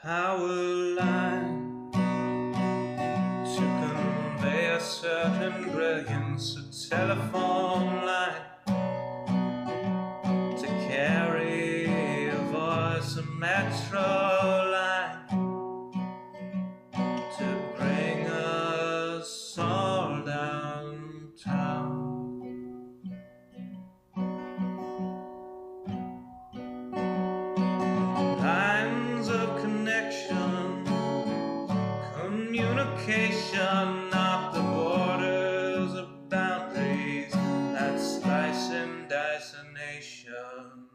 power line to convey a certain brilliance, a telephone line to carry a voice, a metro line to bring us all downtown. Lines of connection, communication, not the borders of boundaries that slice and dice a nation.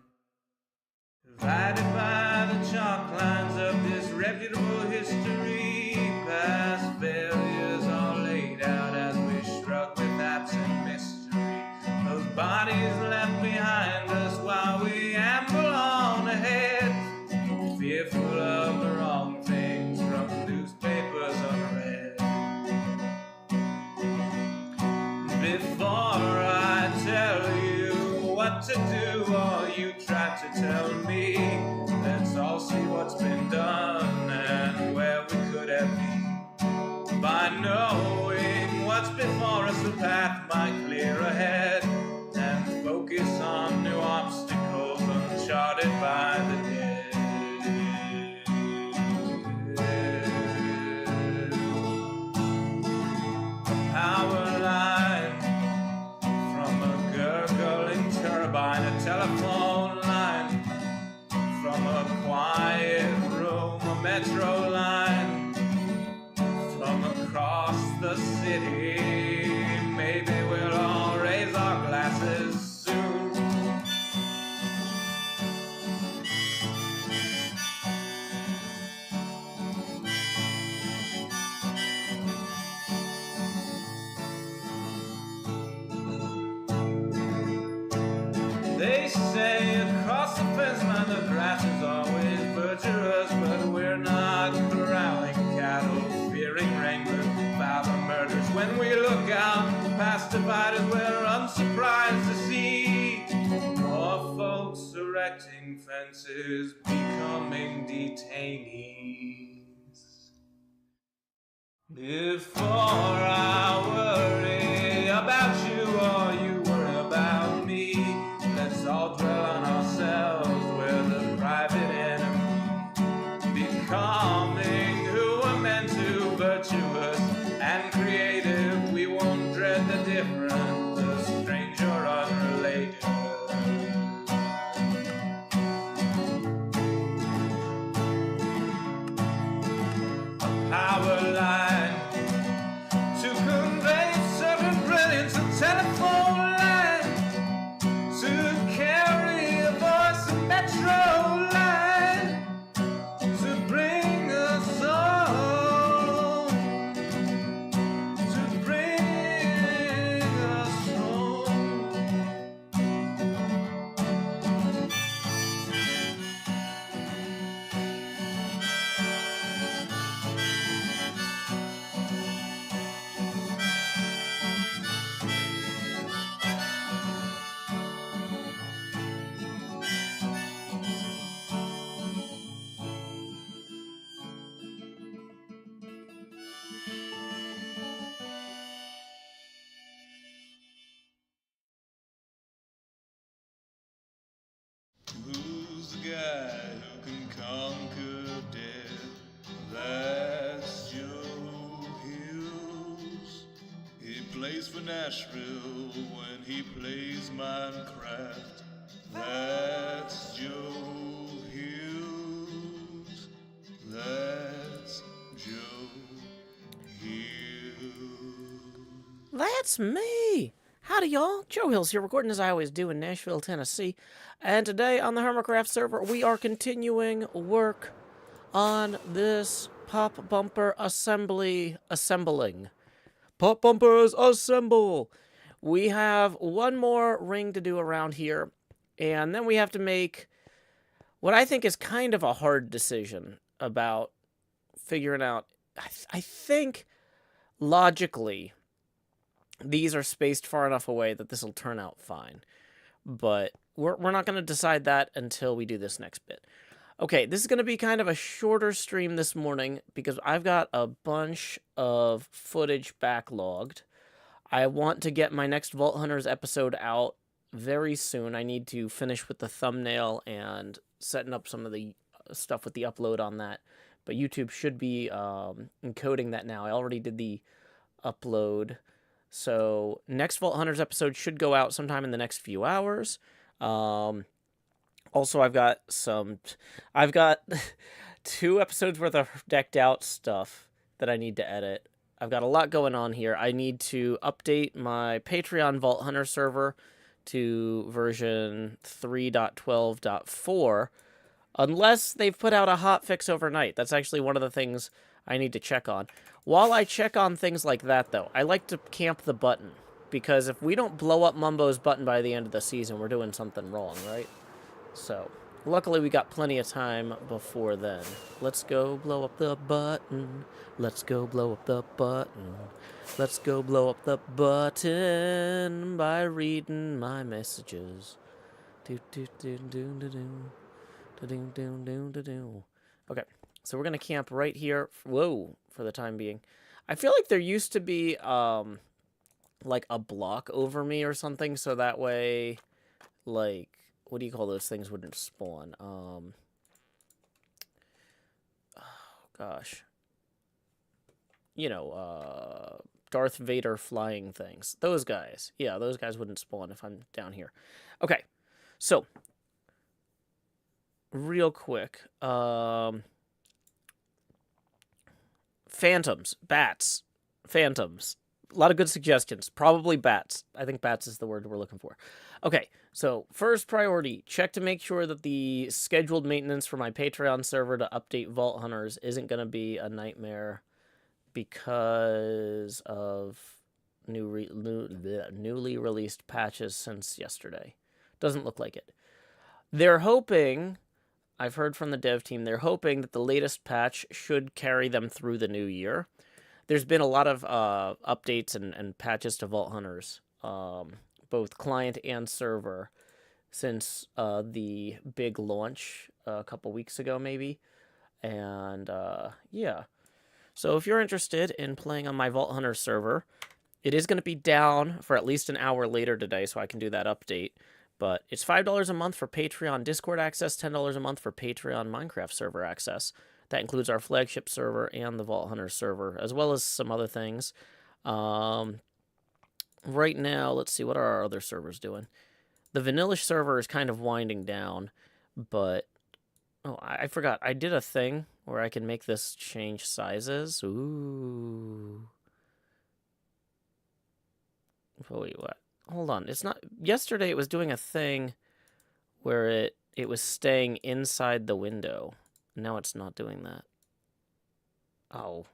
Divided by the chalk lines of disreputable history, past failures are laid out as we shrug with absent mystery. Those bodies left behind us while we amble on ahead, fearful of the wrong things from newspapers unread. Before I tell you what to do, or you try to tell me, let's all see what's been done and where we could have been. By knowing what's before us, the path might clear ahead, and focus on new obstacles uncharted by the dead. A power line from a gurgling turbine, a telephone line from a quiet room, a metro line from across the city. Maybe we'll all raise our glasses soon. They say across the fence line the grass is always verdurous, but we're not corralling cattle, fearing wranglers about the murders. When we look out past dividers, we're unsurprised to see more folks erecting fences, becoming detainees. Before I worry about you or you worry about me, let's all dwell on ourselves, we're the private enemy. Becoming who we're meant to, virtuous and creative, we won't dread the different, the strange or unrelated. A power line to convey certain brilliance, a telephone line to carry a voice, a metro line to bring us home, to bring us home. Who's the guy who can conquer death? That's Joe Hughes. He plays for Nashville when he plays Minecraft. That's Joe Hughes. That's Joe Hughes. That's me! Howdy, y'all. Joe Hills here, recording as I always do in Nashville, Tennessee. And today on the Hermitcraft server, we are continuing work on this pop bumper assembling. Pop bumpers assemble! We have one more ring to do around here, and then we have to make what I think is kind of a hard decision about figuring out. I think logically these are spaced far enough away that this will turn out fine. But we're not going to decide that until we do this next bit. Okay, this is going to be kind of a shorter stream this morning because I've got a bunch of footage backlogged. I want to get my next Vault Hunters episode out very soon. I need to finish with the thumbnail and setting up some of the stuff with the upload on that. But YouTube should be encoding that now. I already did the upload. So next Vault Hunters episode should go out sometime in the next few hours. Also, I've got 2 episodes worth of decked out stuff that I need to edit. I've got a lot going on here. I need to update my Patreon Vault Hunter server to version 3.12.4, unless they've put out a hotfix overnight. That's actually one of the things I need to check on. While I check on things like that, though, I like to camp the button, because if we don't blow up Mumbo's button by the end of the season, we're doing something wrong, right? So, luckily we got plenty of time before then. Let's go blow up the button. Let's go blow up the button. Let's go blow up the button by reading my messages. Do do do do do do. Do do do do do do. Okay, so we're gonna camp right here. Whoa, for the time being. I feel like there used to be like a block over me or something, so that way, like, what do you call those things wouldn't spawn? Oh, gosh. You know, Darth Vader flying things. Those guys. Yeah, those guys wouldn't spawn if I'm down here. Okay, so, real quick. Phantoms. Bats. Phantoms. A lot of good suggestions. Probably bats. I think bats is the word we're looking for. Okay, so first priority, check to make sure that the scheduled maintenance for my Patreon server to update Vault Hunters isn't going to be a nightmare because of newly released patches since yesterday. Doesn't look like it. They're hoping, I've heard from the dev team, they're hoping that the latest patch should carry them through the new year. There's been a lot of updates and patches to Vault Hunters, both client and server, since the big launch a couple weeks ago, maybe. And yeah. So if you're interested in playing on my Vault Hunter server, it is going to be down for at least an hour later today, so I can do that update. But it's $5 a month for Patreon Discord access, $10 a month for Patreon Minecraft server access. That includes our flagship server and the Vault Hunter server, as well as some other things. Right now, let's see, what are our other servers doing? The Vanillish server is kind of winding down, but... Oh, I forgot. I did a thing where I can make this change sizes. Ooh. Wait, what? Hold on. It's not... Yesterday it was doing a thing where it was staying inside the window. Now it's not doing that. Oh.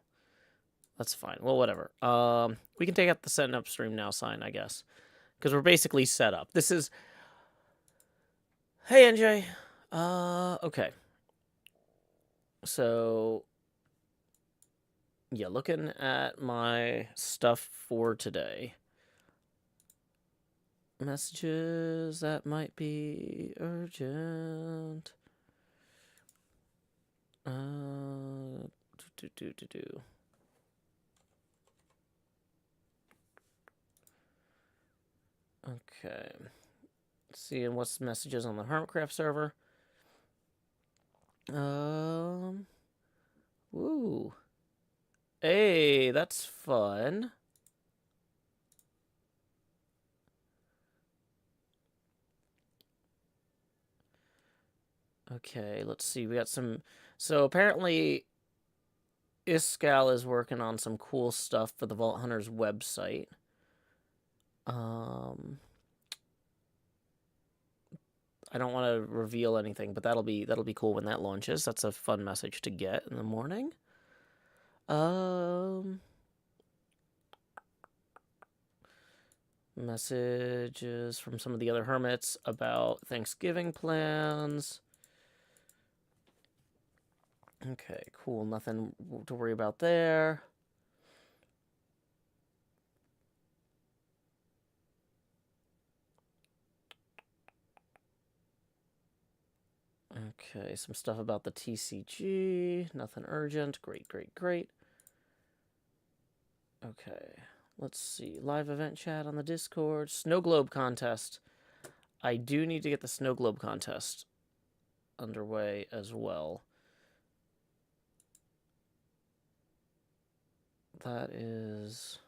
That's fine. Well, whatever. We can take out the setting up stream now sign, I guess. Because we're basically set up. This is... Hey, NJ. Okay. So... Yeah, looking at my stuff for today. Messages that might be urgent. Okay. Seeing what's messages on the Hermitcraft server. Woo. Hey, that's fun. Okay, let's see. We got some... So apparently, Iskal is working on some cool stuff for the Vault Hunters website. I don't want to reveal anything, but that'll be cool when that launches. That's a fun message to get in the morning. Messages from some of the other hermits about Thanksgiving plans. Okay, cool. Nothing to worry about there. Okay, some stuff about the TCG. Nothing urgent. Great, great, great. Okay, let's see. Live event chat on the Discord. Snow globe contest. I do need to get the snow globe contest underway as well. That is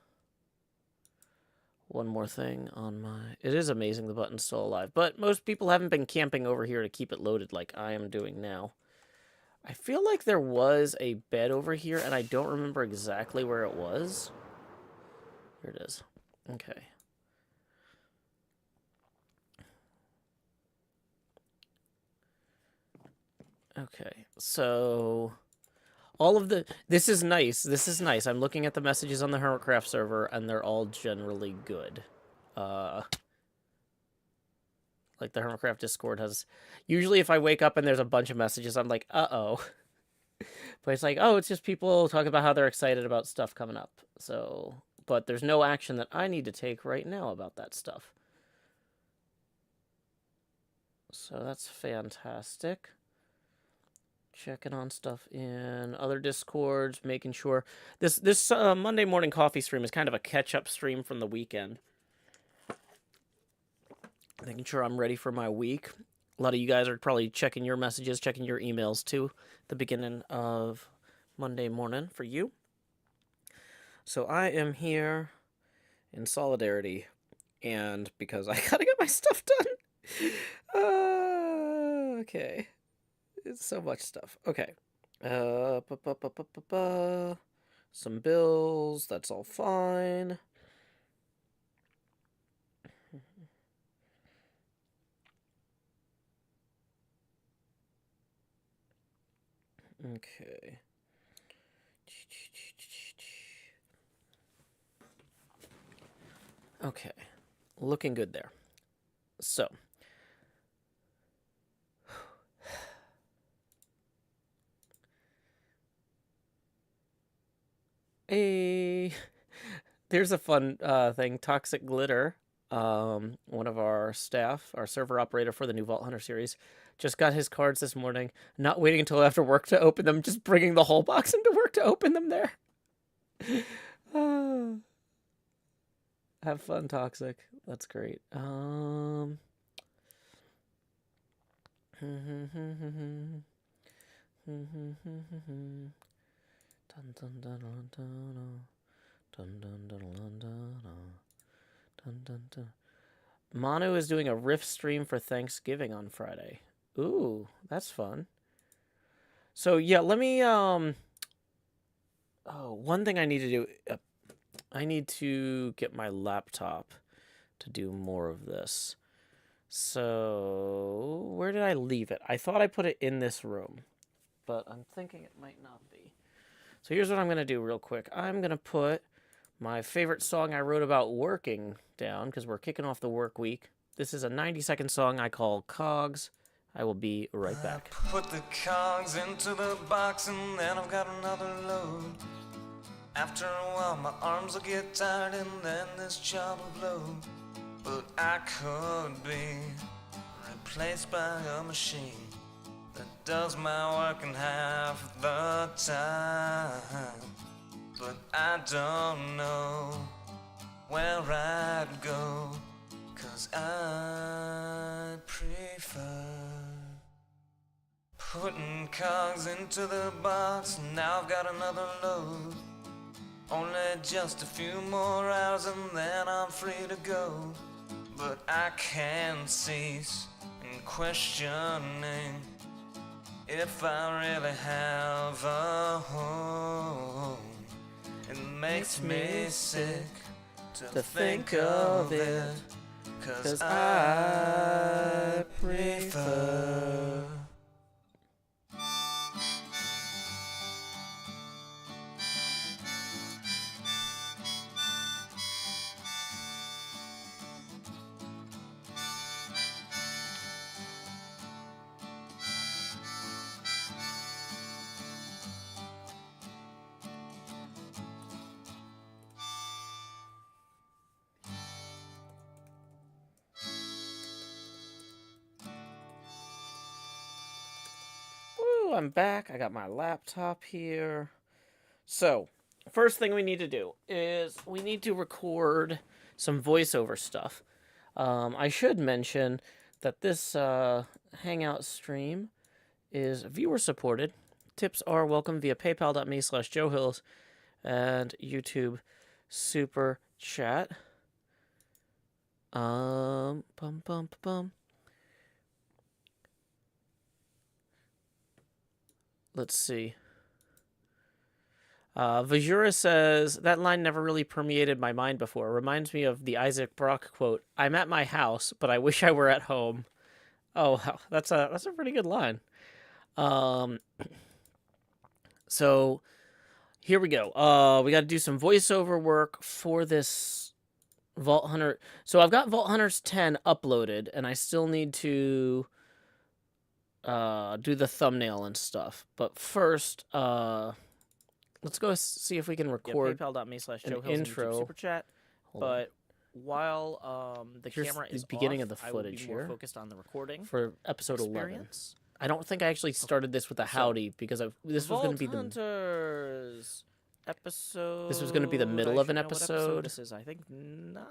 one more thing on my... It is amazing the button's still alive, but most people haven't been camping over here to keep it loaded like I am doing now. I feel like there was a bed over here, and I don't remember exactly where it was. Here it is. Okay. Okay, so... all of the... This is nice. This is nice. I'm looking at the messages on the Hermitcraft server, and they're all generally good. Like, the Hermitcraft Discord has... Usually, if I wake up and there's a bunch of messages, I'm like, uh-oh. But it's like, oh, it's just people talking about how they're excited about stuff coming up. So... But there's no action that I need to take right now about that stuff. So that's fantastic. Checking on stuff in other Discords, making sure... This Monday morning coffee stream is kind of a catch-up stream from the weekend. Making sure I'm ready for my week. A lot of you guys are probably checking your messages, checking your emails, too, at the beginning of Monday morning for you. So I am here in solidarity, and because I gotta get my stuff done. Okay. It's so much stuff. Okay. Some bills. That's all fine. Okay. Okay. Looking good there. So. There's a fun thing. Toxic Glitter, one of our staff, our server operator for the new Vault Hunter series, just got his cards this morning, not waiting until after work to open them, just bringing the whole box into work to open them there. Have fun, Toxic. That's great. Manu is doing a Rift stream for Thanksgiving on Friday. Ooh, that's fun. So yeah, let me one thing I need to do, I need to get my laptop to do more of this. So where did I leave it? I thought I put it in this room, but I'm thinking it might not be. So here's what I'm gonna do real quick. I'm gonna put my favorite song I wrote about working down, because we're kicking off the work week. This is a 90-second song I call Cogs. I will be right back. I put the cogs into the box and then I've got another load. After a while my arms will get tired and then this job will blow. But I could be replaced by a machine that does my work in half the time. But I don't know where I'd go, 'cause I prefer putting cogs into the box. Now I've got another load. Only just a few more hours and then I'm free to go. But I can't cease in questioning if I really have a home. It makes me sick to think of it, 'cause I prefer. So I'm back. I got my laptop here. So, first thing we need to do is we need to record some voiceover stuff. I should mention that this Hangout stream is viewer supported. Tips are welcome via paypal.me/JoeHills and YouTube Super Chat. Bum bum bum. Let's see. Vajura says, that line never really permeated my mind before. It reminds me of the Isaac Brock quote, I'm at my house, but I wish I were at home. Oh, wow. That's a pretty good line. So here we go. We got to do some voiceover work for this Vault Hunter. So I've got Vault Hunters 10 uploaded, and I still need to do the thumbnail and stuff. But first, let's go see if we can record an intro. Super Chat. But while the camera is the beginning off, of the I will footage be more here focused on the recording for episode 11. experience. I don't think I actually started this with a howdy because this was going to be the Hunters episode. This was going to be the middle of an episode. This is, I think, 9.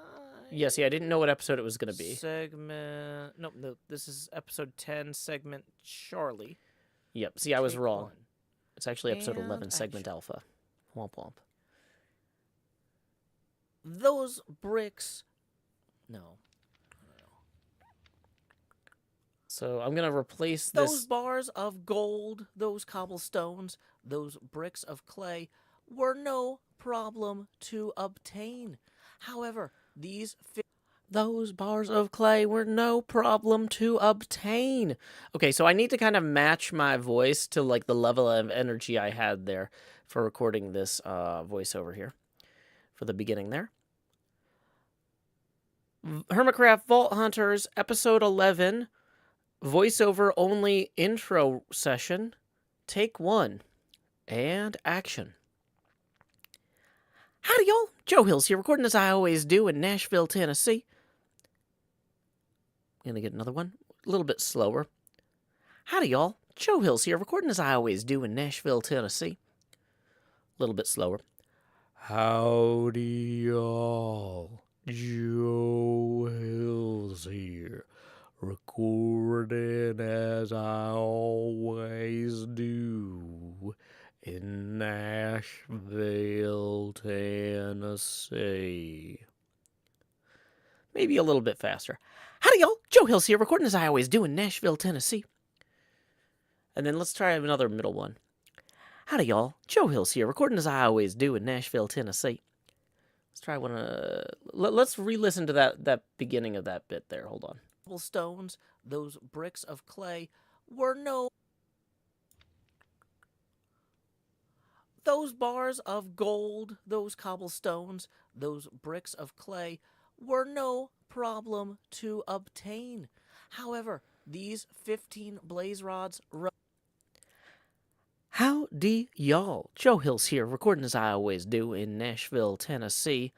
Yeah, see, I didn't know what episode it was going to be. Segment. No, this is episode 10, segment Charlie. Yep. See, I was Take wrong. 1. It's actually episode And 11, segment action. alpha. Womp womp. Those bricks. No. So I'm going to replace Those this. bars of gold, those cobblestones, those bricks of clay were no problem to obtain. However, those bars of clay were no problem to obtain. Okay, so I need to kind of match my voice to like the level of energy I had there for recording this voiceover here for the beginning there. Hermitcraft Vault Hunters, episode 11. Voiceover only intro session, take 1, and action. Howdy, y'all. Joe Hills here, recording as I always do in Nashville, Tennessee. Gonna get another one, a little bit slower. Howdy, y'all. Joe Hills here, recording as I always do in Nashville, Tennessee. A little bit slower. Howdy, y'all. Joe Hills here. Recording as I always do in Nashville, Tennessee. Maybe a little bit faster. Howdy, y'all. Joe Hills here, recording as I always do in Nashville, Tennessee. And then let's try another middle one. Howdy, y'all. Joe Hills here, recording as I always do in Nashville, Tennessee. Let's try one. Let's re-listen to that beginning of that bit there. Hold on. Stones, those bricks of clay were no. Those bars of gold, those cobblestones, those bricks of clay were no problem to obtain. However, these 15 blaze rods. Howdy, y'all. Joe Hills here, recording as I always do in Nashville, Tennessee.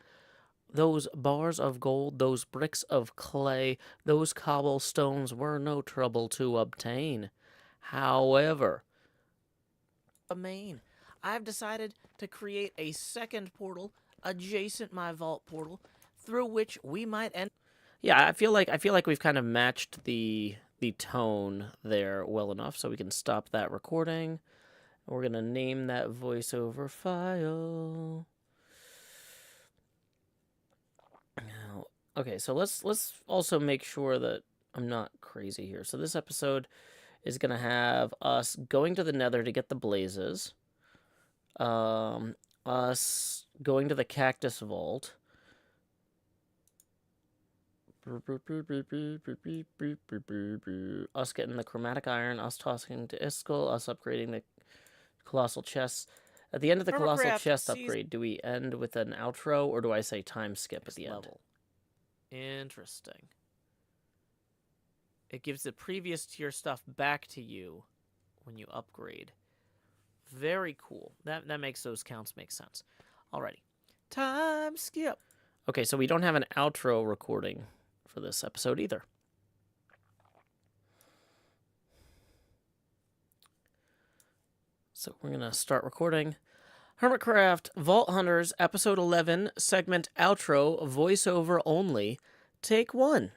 Those bars of gold, those bricks of clay, those cobblestones were no trouble to obtain. However, I've decided to create a second portal adjacent my vault portal through which we might end. Yeah, I feel like we've kind of matched the tone there well enough, so we can stop that recording. We're gonna name that voiceover file. Okay, so let's also make sure that I'm not crazy here. So this episode is going to have us going to the Nether to get the blazes, us going to the Cactus Vault, us getting the Chromatic Iron, us tossing to Iskall, us upgrading the Colossal Chests. At the end of the Colossal Chest upgrade, do we end with an outro, or do I say time skip at the end? Interesting. It gives the previous tier stuff back to you when you upgrade. Very cool. That makes those counts make sense. Alrighty. Time skip. Okay, so we don't have an outro recording for this episode either. So we're going to start recording. Hermitcraft Vault Hunters, Episode 11, Segment Outro, Voiceover Only, Take 1.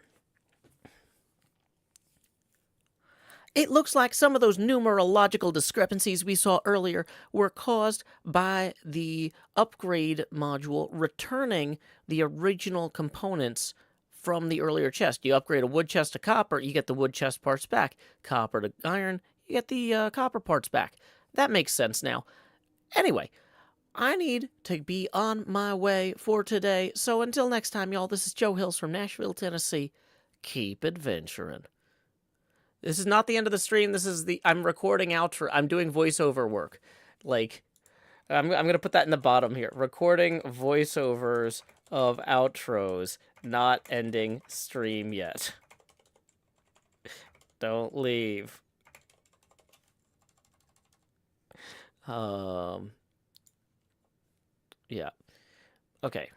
It looks like some of those numerological discrepancies we saw earlier were caused by the upgrade module returning the original components from the earlier chest. You upgrade a wood chest to copper, you get the wood chest parts back. Copper to iron, you get the copper parts back. That makes sense now. Anyway, I need to be on my way for today. So until next time, y'all, this is Joe Hills from Nashville, Tennessee. Keep adventuring. This is not the end of the stream. This is I'm recording outro. I'm doing voiceover work. Like, I'm going to put that in the bottom here. Recording voiceovers of outros. Not ending stream yet. Don't leave. Yeah. Okay.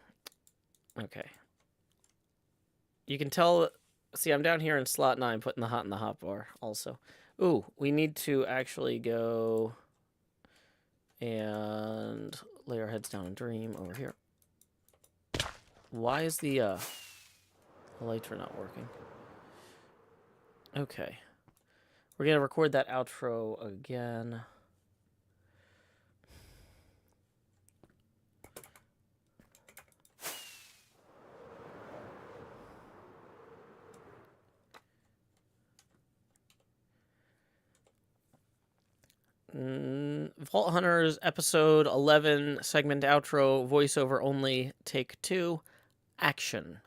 You can tell... See, I'm down here in slot 9, putting the hot in the hot bar also. Ooh, we need to actually go and lay our heads down and dream over here. Why is the elytra not working? Okay. We're going to record that outro again. Vault Hunters, Episode 11, Segment Outro, Voiceover Only, Take 2, Action.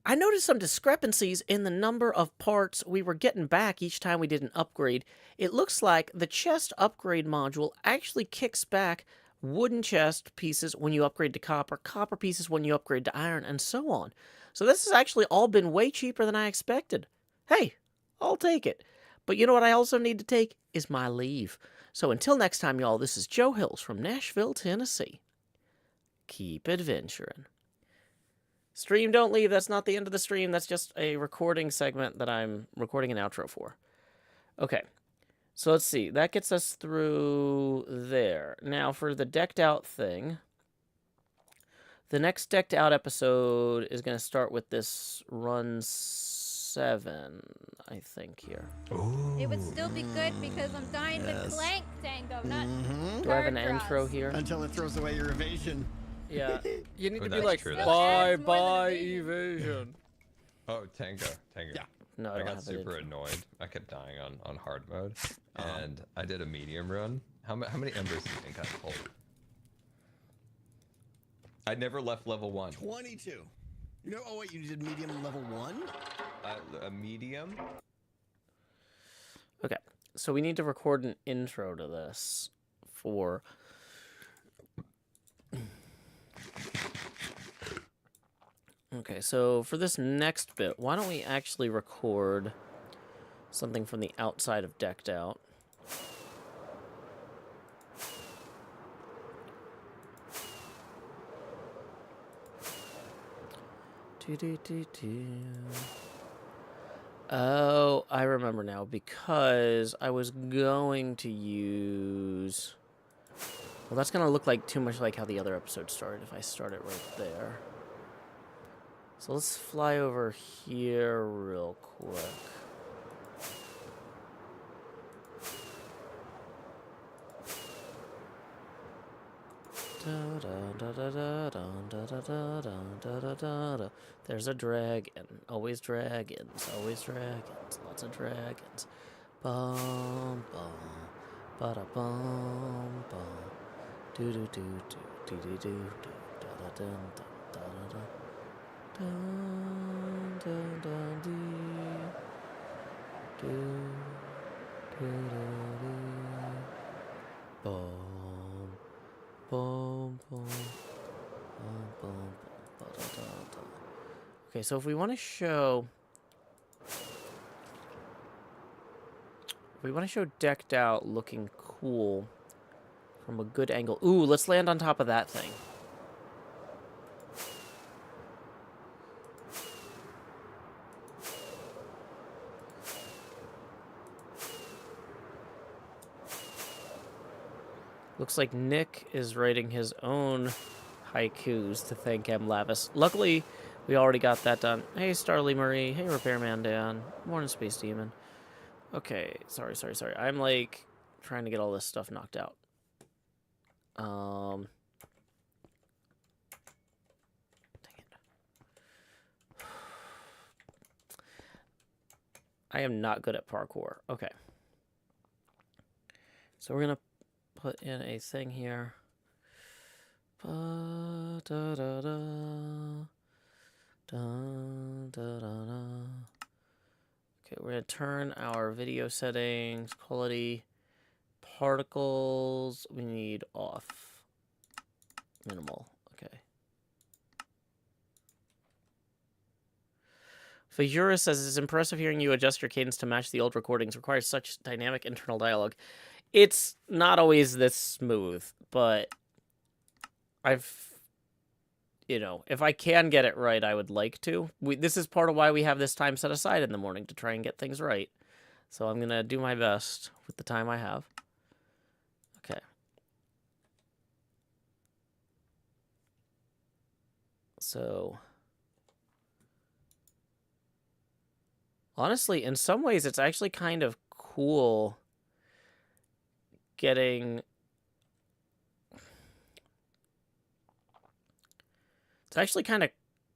I noticed some discrepancies in the number of parts we were getting back each time we did an upgrade. It looks like the chest upgrade module actually kicks back wooden chest pieces when you upgrade to copper, copper pieces when you upgrade to iron, and so on. So this has actually all been way cheaper than I expected. Hey, I'll take it. But you know what I also need to take is my leave. So until next time, y'all, this is Joe Hills from Nashville, Tennessee. Keep adventuring. Stream, don't leave. That's not the end of the stream. That's just a recording segment that I'm recording an outro for. Okay. So let's see. That gets us through there. Now for the decked out thing. The next decked out episode is going to start with this run 7, I think, here. Ooh. It would still be good because I'm dying to clank tango, not Do I have an intro here? Until it throws away your evasion. Yeah. You need to be that's like, true, bye evasion. Oh, Tango. Yeah. No, I don't got have super it. annoyed. I kept dying on hard mode, and I did a medium run. How many embers do you think I pulled? I never left level 1. 22. You know, oh wait, you did medium level 1? A medium? Okay, so we need to record an intro to this for... Okay, so for this next bit, why don't we actually record something from the outside of Decked Out? Oh, I remember now, because I was going to use... Well, that's going to look like too much like how the other episode started if I start it right there. So let's fly over here real quick. There's a dragon. Always dragons. Always dragons. Lots of dragons. Bum bum. Ba-da bum bum. Do do do do do do do da da dun da da da. Dun dun dun dee. Do do do do. Bum bum bum bum bum ba da da da. Okay, so if we want to show Decked Out looking cool from a good angle. Ooh, let's land on top of that thing. Looks like Nick is writing his own haikus to thank M. Lavis. Luckily, we already got that done. Hey, Starly Marie. Hey, Repairman Dan. Morning, Space Demon. Okay, sorry. I'm, like, trying to get all this stuff knocked out. Dang it. I am not good at parkour. Okay. So we're going to put in a thing here. Okay, we're going to turn our video settings, quality, particles, we need off. Minimal, okay. Fajura says, it's impressive hearing you adjust your cadence to match the old recordings. Requires such dynamic internal dialogue. It's not always this smooth, but you know, if I can get it right, I would like to. This is part of why we have this time set aside in the morning, to try and get things right. So I'm going to do my best with the time I have. Okay. So, honestly, in some ways, it's actually kind of cool getting... It's actually kind of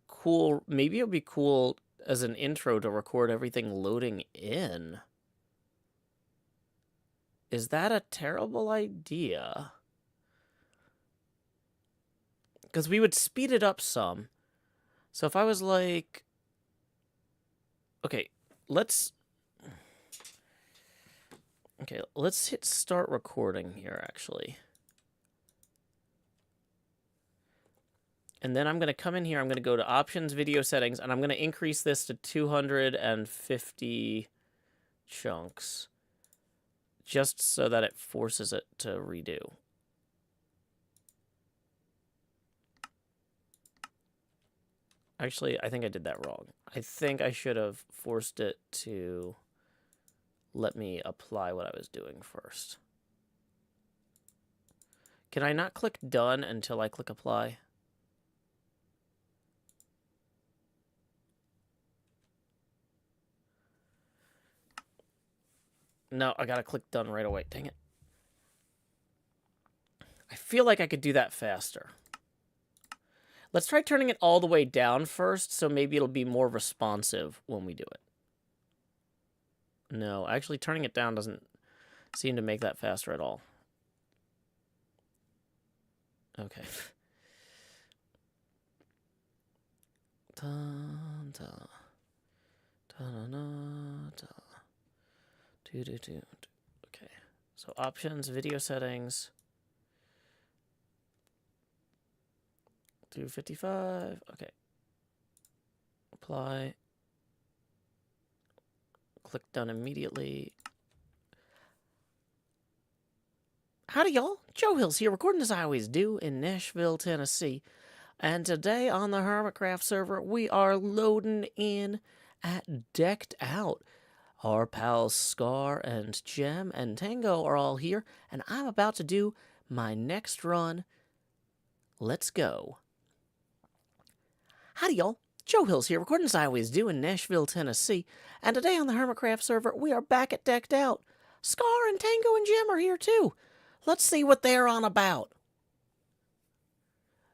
cool. Maybe it would be cool as an intro to record everything loading in. Is that a terrible idea? Because we would speed it up some. So if I was like... Okay, let's hit start recording here, actually. And then I'm going to come in here, I'm going to go to Options, Video Settings, and I'm going to increase this to 250 chunks. Just so that it forces it to redo. Actually, I think I did that wrong. I think I should have forced it to let me apply what I was doing first. Can I not click Done until I click Apply? No, I gotta click Done right away. Dang it. I feel like I could do that faster. Let's try turning it all the way down first, so maybe it'll be more responsive when we do it. No, actually turning it down doesn't seem to make that faster at all. Okay. Dun, dun. Dun, dun, dun. Okay, so options, video settings, 255, okay. Apply. Click Done immediately. Howdy, y'all. Joe Hills here, recording as I always do in Nashville, Tennessee. And today on the Hermitcraft server, we are loading in at Decked Out. Our pals Scar and Gem and Tango are all here, and I'm about to do my next run. Let's go. Howdy, y'all. Joe Hills here, recording as I always do in Nashville, Tennessee. And today on the Hermitcraft server, we are back at Decked Out. Scar and Tango and Gem are here too. Let's see what they're on about.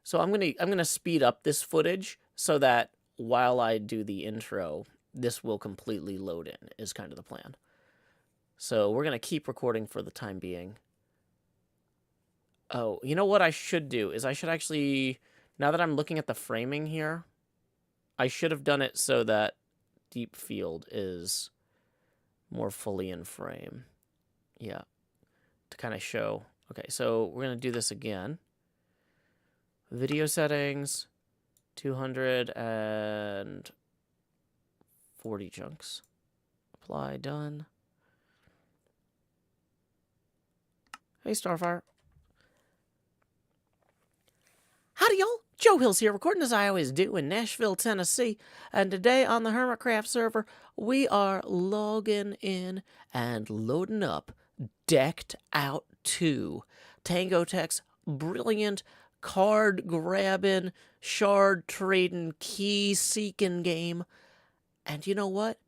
So I'm gonna speed up this footage so that while I do the intro, this will completely load in, is kind of the plan. So we're going to keep recording for the time being. Oh, you know what I should do is I should actually, now that I'm looking at the framing here, I should have done it so that deep field is more fully in frame. Yeah, to kind of show. Okay, so we're going to do this again. Video settings, 240 chunks. Apply, done. Hey, Starfire. Howdy, y'all. Joe Hills here, recording as I always do in Nashville, Tennessee. And today on the Hermitcraft server, we are logging in and loading up Decked Out 2. Tango Tech's brilliant card grabbing, shard trading, key seeking game. And you know what?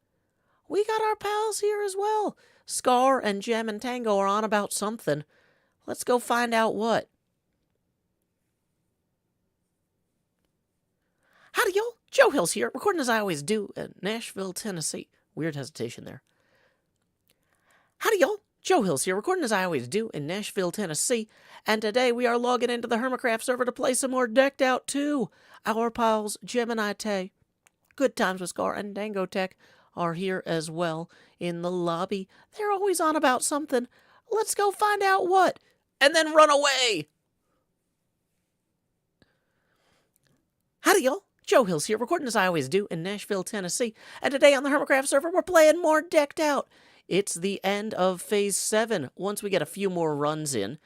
We got our pals here as well. Scar and Gem and Tango are on about something. Let's go find out what. Howdy, y'all. Joe Hills here, recording as I always do in Nashville, Tennessee. Weird hesitation there. Howdy, y'all. Joe Hills here, recording as I always do in Nashville, Tennessee. And today we are logging into the Hermitcraft server to play some more Decked Out 2. Our pals, Gemini Tay, Good Times with Scar, and Dango Tech are here as well in the lobby. They're always on about something. Let's go find out what. And then run away. Howdy, y'all. Joe Hills here, recording as I always do in Nashville, Tennessee. And today on the Hermitcraft server, we're playing more Decked Out. It's the end of Phase 7, once we get a few more runs in.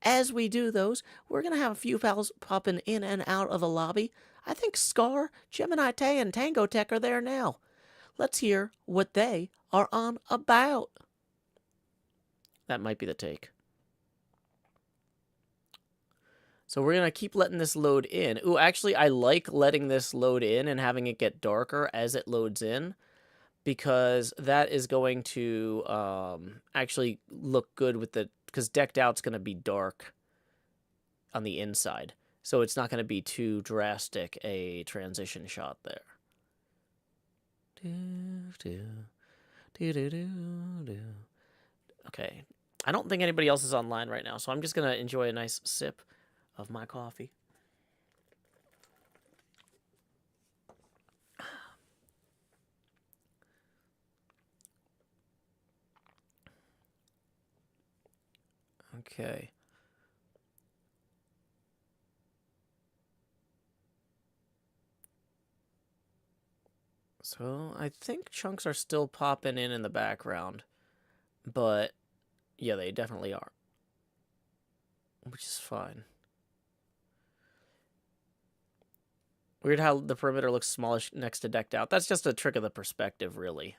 As we do those, we're going to have a few pals popping in and out of the lobby. I think Scar, Gemini Tay, and Tango Tech are there now. Let's hear what they are on about. That might be the take. So we're going to keep letting this load in. Ooh, actually, I like letting this load in and having it get darker as it loads in, because that is going to actually look good with the... Because Decked Out's going to be dark on the inside. So it's not going to be too drastic a transition shot there. Okay. I don't think anybody else is online right now, so I'm just going to enjoy a nice sip of my coffee. Okay. So I think chunks are still popping in the background, but yeah, they definitely are, which is fine. Weird how the perimeter looks smallish next to Decked Out. That's just a trick of the perspective, really.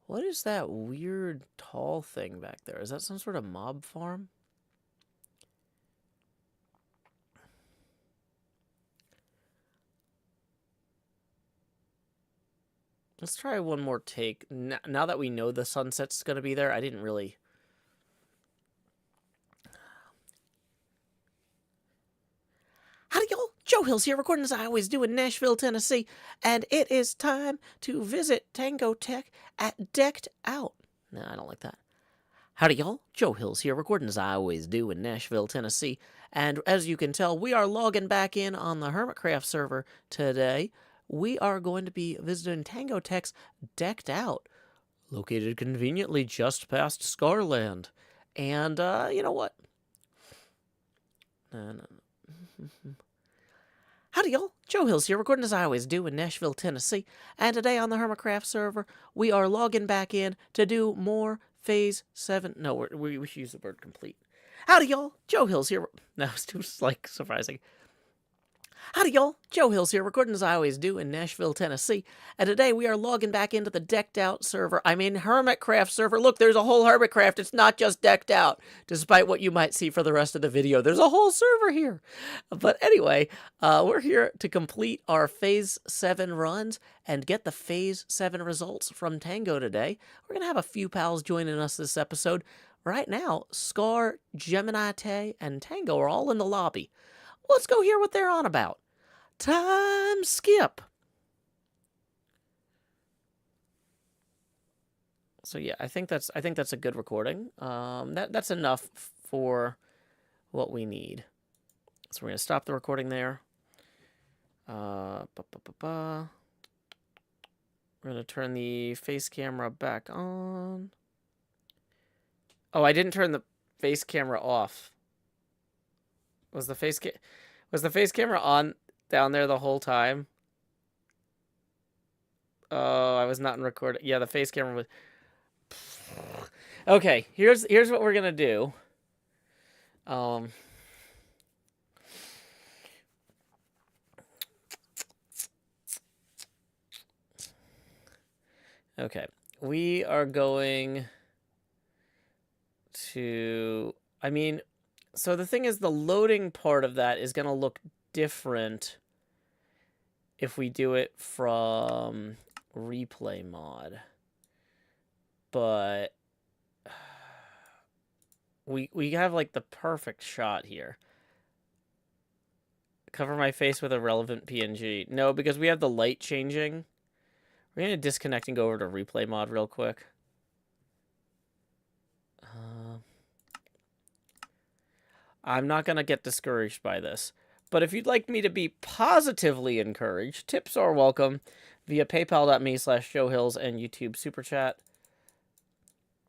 What is that weird tall thing back there? Is that some sort of mob farm? Let's try one more take. Now that we know the sunset's going to be there, I didn't really... Howdy, y'all. Joe Hills here, recording as I always do in Nashville, Tennessee. And it is time to visit Tango Tech at Decked Out. No, I don't like that. Howdy, y'all. Joe Hills here, recording as I always do in Nashville, Tennessee. And as you can tell, we are logging back in on the Hermitcraft server today. We are going to be visiting Tango Tech's Decked Out, located conveniently just past Scarland. And, you know what? Howdy, y'all. Joe Hills here, recording as I always do in Nashville, Tennessee. And today on the Hermitcraft server, we are logging back in to do more Phase 7. No, we should use the word complete. Howdy, y'all. Joe Hills here. No, it's too, like, surprising. Howdy, y'all. Joe Hills here, recording as I always do in Nashville, Tennessee. And today we are logging back into the Decked Out server. I mean, Hermitcraft server. Look, there's a whole Hermitcraft. It's not just Decked Out, despite what you might see for the rest of the video. There's a whole server here. But anyway, we're here to complete our Phase 7 runs and get the Phase 7 results from Tango today. We're going to have a few pals joining us this episode. Right now, Scar, Gemini Tay, and Tango are all in the lobby. Let's go hear what they're on about. Time skip. So yeah, I think that's a good recording. That's enough for what we need. So we're gonna stop the recording there. We're gonna turn the face camera back on. Oh, I didn't turn the face camera off. Was the face camera on down there the whole time? Oh, I was not in record. Yeah, the face camera was. Okay, here's what we're gonna do. Okay, we are going to. I mean, so the thing is, the loading part of that is gonna look different if we do it from replay mod, but we have like the perfect shot here. Cover my face with a relevant PNG. No, because we have the light changing. We're gonna disconnect and go over to replay mod real quick. I'm not gonna get discouraged by this, but if you'd like me to be positively encouraged, tips are welcome via paypal.me/JoeHills and YouTube Super Chat.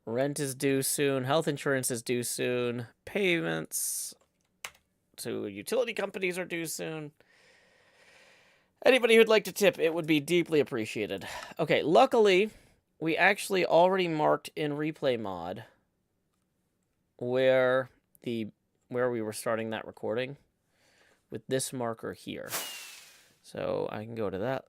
Rent is due soon. Health insurance is due soon. Payments to utility companies are due soon. Anybody who'd like to tip, it would be deeply appreciated. Okay, luckily, we actually already marked in replay mod where we were starting that recording with this marker here. So I can go to that.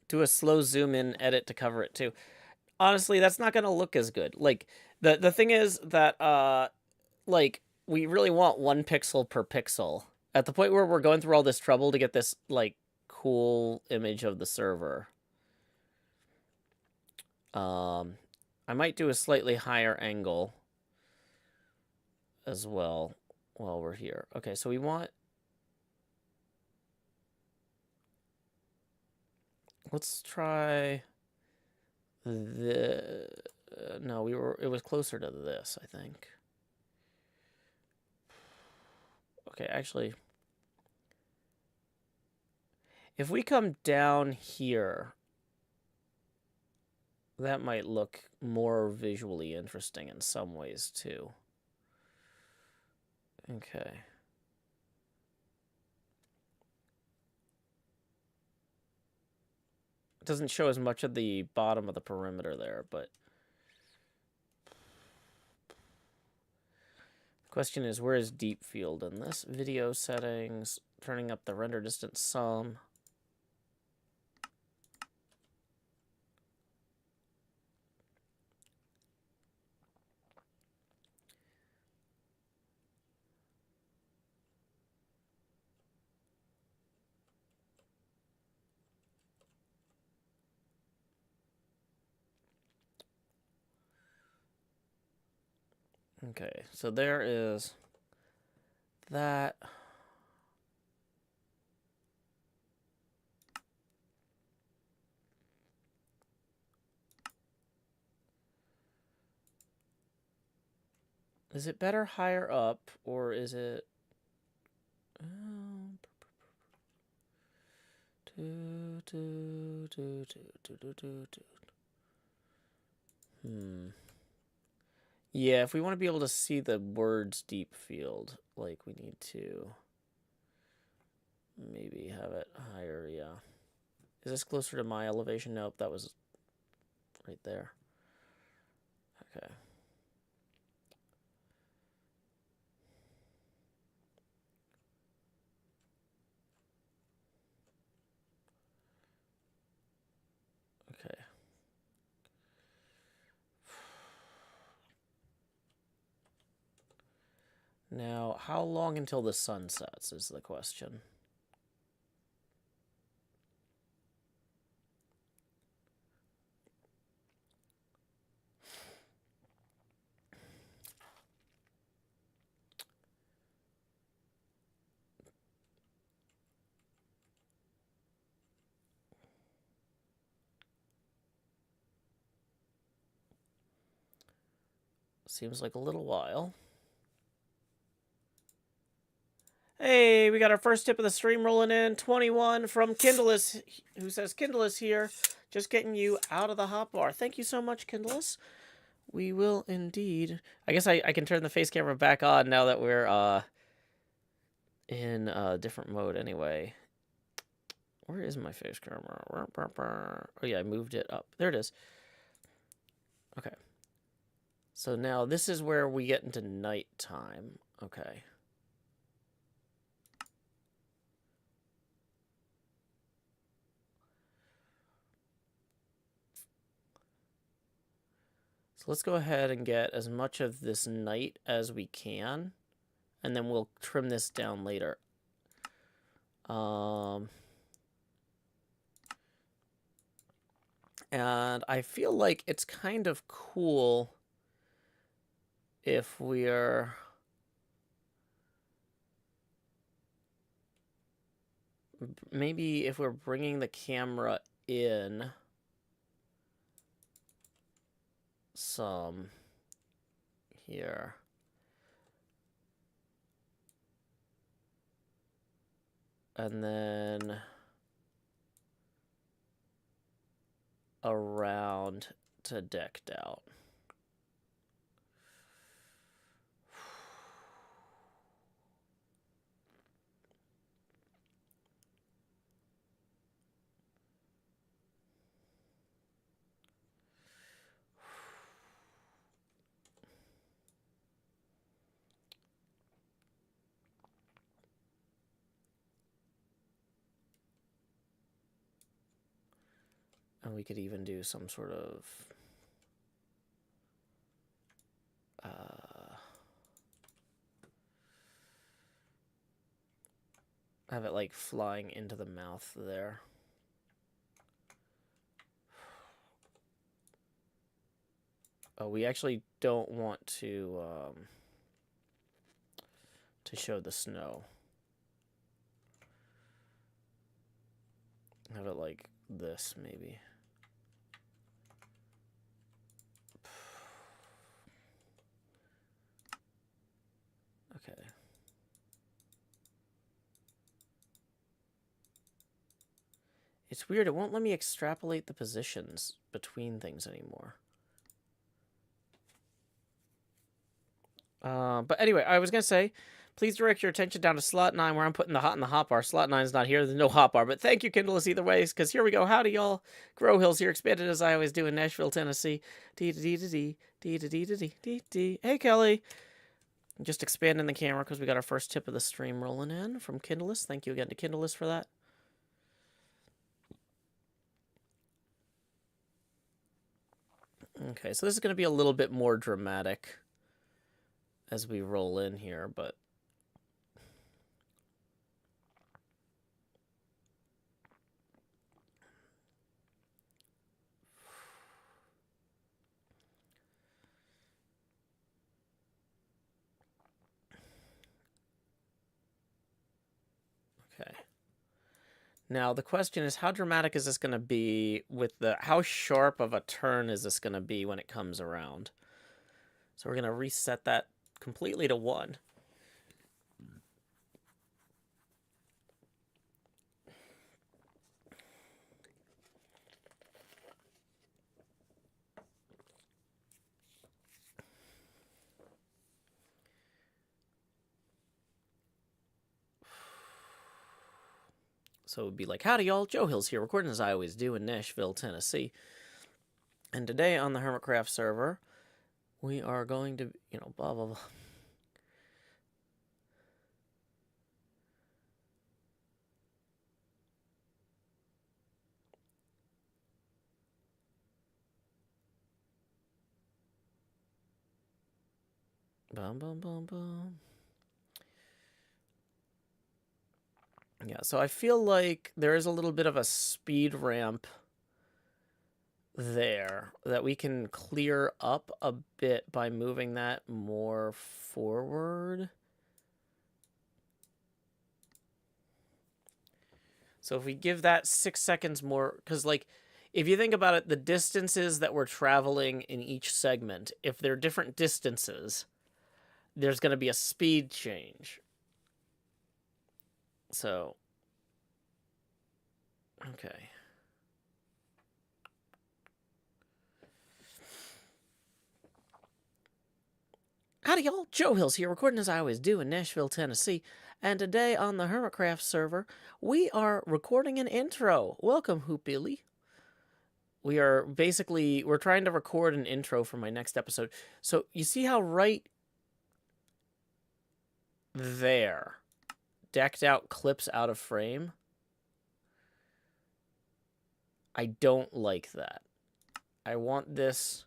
Do a slow zoom in edit to cover it too. Honestly, that's not gonna look as good. Like the thing is that like we really want 1 pixel per pixel. At the point where we're going through all this trouble to get this like cool image of the server. I might do a slightly higher angle as well while we're here. Okay, so we want. Let's try the. No, it was closer to this, I think. Okay, actually, if we come down here, that might look more visually interesting in some ways too. Okay. It doesn't show as much of the bottom of the perimeter there, but the question is, where is deep field in this? Video settings, turning up the render distance some. Okay, so there is that. Is it better higher up, or is it... Yeah, if we want to be able to see the words deep field, like, we need to maybe have it higher, yeah. Is this closer to my elevation? Nope, that was right there. Okay. Okay. Now, how long until the sun sets is the question. Seems like a little while. Hey, we got our first tip of the stream rolling in. 21 from Kindleus, who says, Kindleus here, just getting you out of the hotbar. Thank you so much, Kindleus. We will indeed. I guess I can turn the face camera back on now that we're in a different mode anyway. Where is my face camera? Oh yeah, I moved it up. There it is. Okay. So now this is where we get into nighttime. Okay. So let's go ahead and get as much of this night as we can, and then we'll trim this down later. And I feel like it's kind of cool if we're maybe if we're bringing the camera in some here. And then around to decked out. And we could even do some sort of have it like flying into the mouth there. Oh, we actually don't want to show the snow. Have it like this, maybe. Okay. It's weird, it won't let me extrapolate the positions between things anymore. But anyway, I was going to say, please direct your attention down to slot 9 where I'm putting the hot in the hot bar. Slot 9 is not here. There's no hot bar. But thank you, Kindless, either ways, because here we go. Howdy, y'all. Grow Hills here, expanded as I always do in Nashville, Tennessee. Dee-da-dee-da-dee, dee-da-dee-da-dee-dee-dee. Hey, Kelly. I'm just expanding the camera because we got our first tip of the stream rolling in from Kindless. Thank you again to Kindless for that. Okay, so this is going to be a little bit more dramatic as we roll in here, but okay. Now the question is, how dramatic is this going to be with how sharp of a turn is this going to be when it comes around? So we're going to reset that completely to 1. So it would be like, howdy y'all, Joe Hills here, recording as I always do in Nashville, Tennessee. And today on the Hermitcraft server, we are going to, blah, blah, blah. Bum, bum, bum, bum. Yeah, so I feel like there is a little bit of a speed ramp there that we can clear up a bit by moving that more forward. So if we give that 6 seconds more, because like, if you think about it, the distances that we're traveling in each segment, if they're different distances, there's going to be a speed change. So, okay. Howdy, y'all. Joe Hills here, recording as I always do in Nashville, Tennessee. And today on the Hermitcraft server, we are recording an intro. Welcome, Hoopilly. We're trying to record an intro for my next episode. So you see how right there, decked out clips out of frame? I don't like that. I want this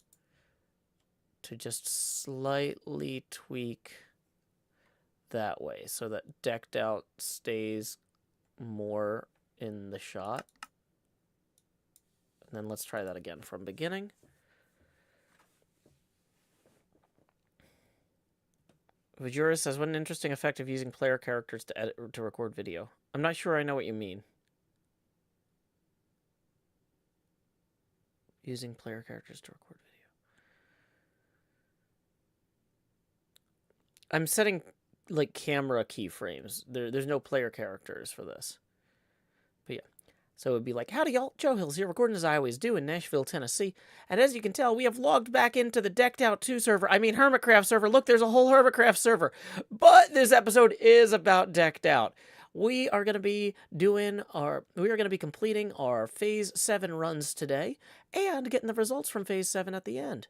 to just slightly tweak that way so that decked out stays more in the shot. And then let's try that again from beginning. Vajura says, what an interesting effect of using player characters to record video. I'm not sure I know what you mean. Using player characters to record video. I'm setting, like, camera keyframes. There's no player characters for this. But yeah. So it would be like, howdy y'all, Joe Hills here, recording as I always do in Nashville, Tennessee. And as you can tell, we have logged back into the Decked Out 2 server. I mean, Hermitcraft server. Look, there's a whole Hermitcraft server. But this episode is about Decked Out. We are going to be completing our Phase 7 runs today and getting the results from Phase 7 at the end.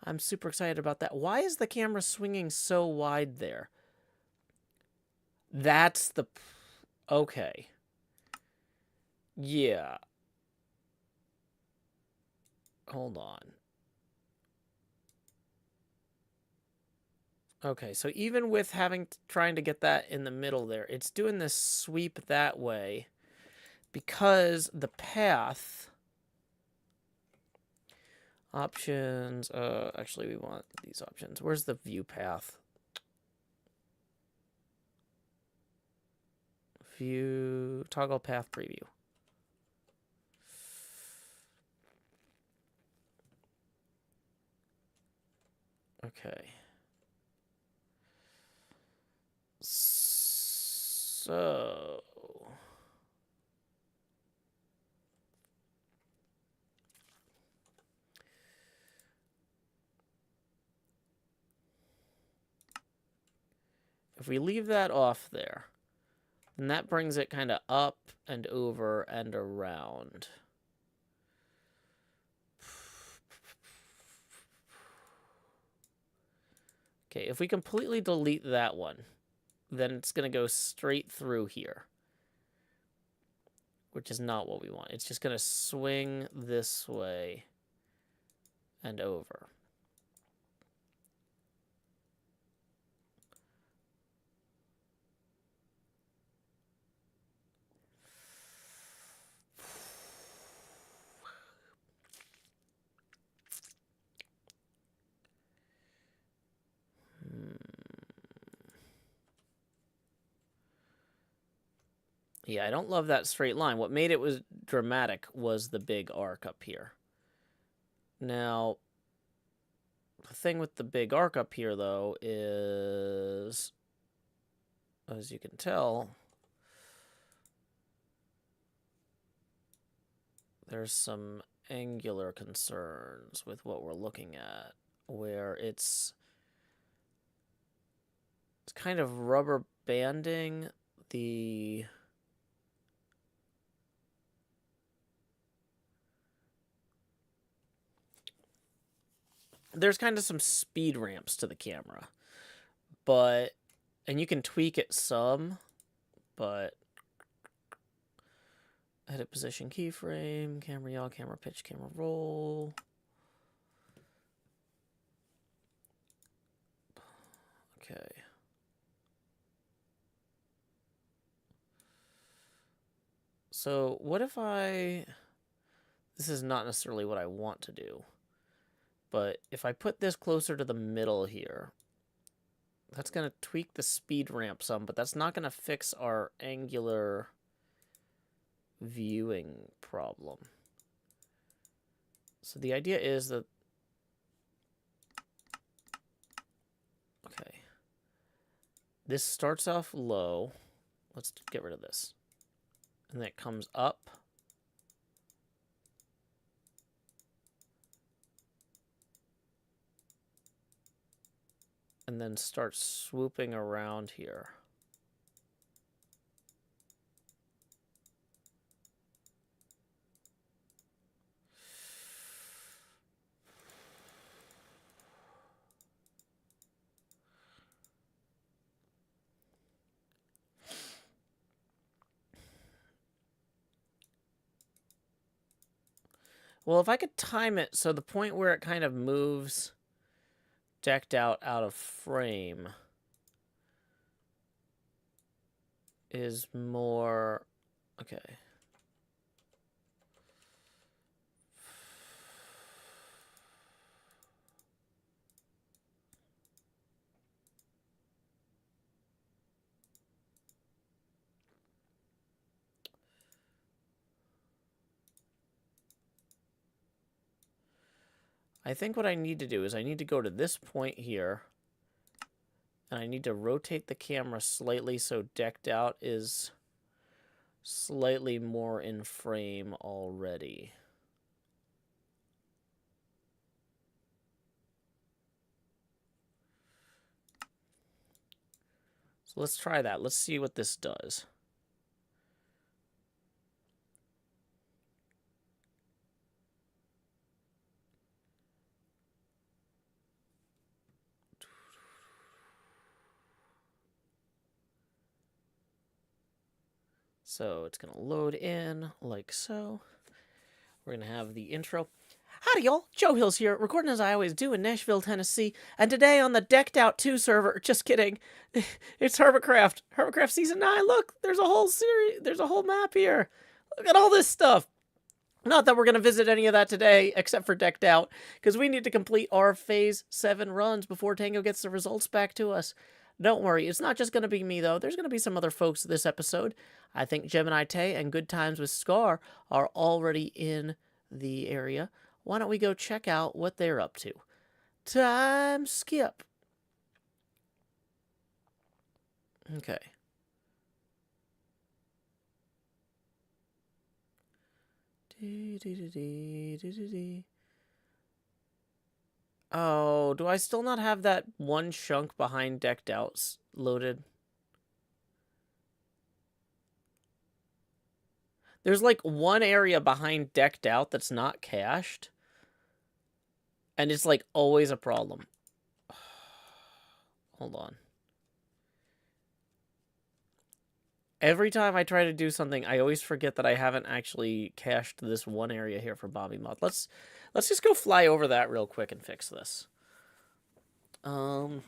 I'm super excited about that. Why is the camera swinging so wide there? That's the... Okay. Yeah. Hold on. Okay, so even with trying to get that in the middle there, it's doing this sweep that way because the path... Options, actually we want these options. Where's the view path? View, toggle path preview. Okay. So... if we leave that off there, then that brings it kind of up and over and around. Okay, if we completely delete that one, then it's going to go straight through here, which is not what we want. It's just going to swing this way and over. Yeah, I don't love that straight line. What made it was dramatic was the big arc up here. Now, the thing with the big arc up here, though, is, as you can tell, there's some angular concerns with what we're looking at, where it's kind of rubber banding the... There's kind of some speed ramps to the camera, but, and you can tweak it some, but edit position keyframe, camera yaw, camera pitch, camera roll. Okay. So what if this is not necessarily what I want to do. But if I put this closer to the middle here, that's going to tweak the speed ramp some, but that's not going to fix our angular viewing problem. So the idea is that... Okay. This starts off low. Let's get rid of this. And then it comes up. And then start swooping around here. Well, if I could time it so the point where it kind of moves decked out of frame is more... Okay. I think what I need to do is I need to go to this point here, and I need to rotate the camera slightly so decked out is slightly more in frame already. So let's try that. Let's see what this does. So it's going to load in like so. We're going to have the intro. Howdy, y'all. Joe Hills here, recording as I always do in Nashville, Tennessee. And today on the Decked Out 2 server, just kidding, it's Hermitcraft. Hermitcraft Season 9. Look, there's a whole series, there's a whole map here. Look at all this stuff. Not that we're going to visit any of that today, except for Decked Out, because we need to complete our Phase 7 runs before Tango gets the results back to us. Don't worry, it's not just going to be me, though. There's going to be some other folks this episode. I think Gemini Tay and Good Times with Scar are already in the area. Why don't we go check out what they're up to? Time skip. Okay. Oh, do I still not have that one chunk behind Decked Out loaded? There's like one area behind Decked Out that's not cached. And it's like always a problem. Hold on. Every time I try to do something, I always forget that I haven't actually cached this one area here for Bobby Moth. Let's just go fly over that real quick and fix this. We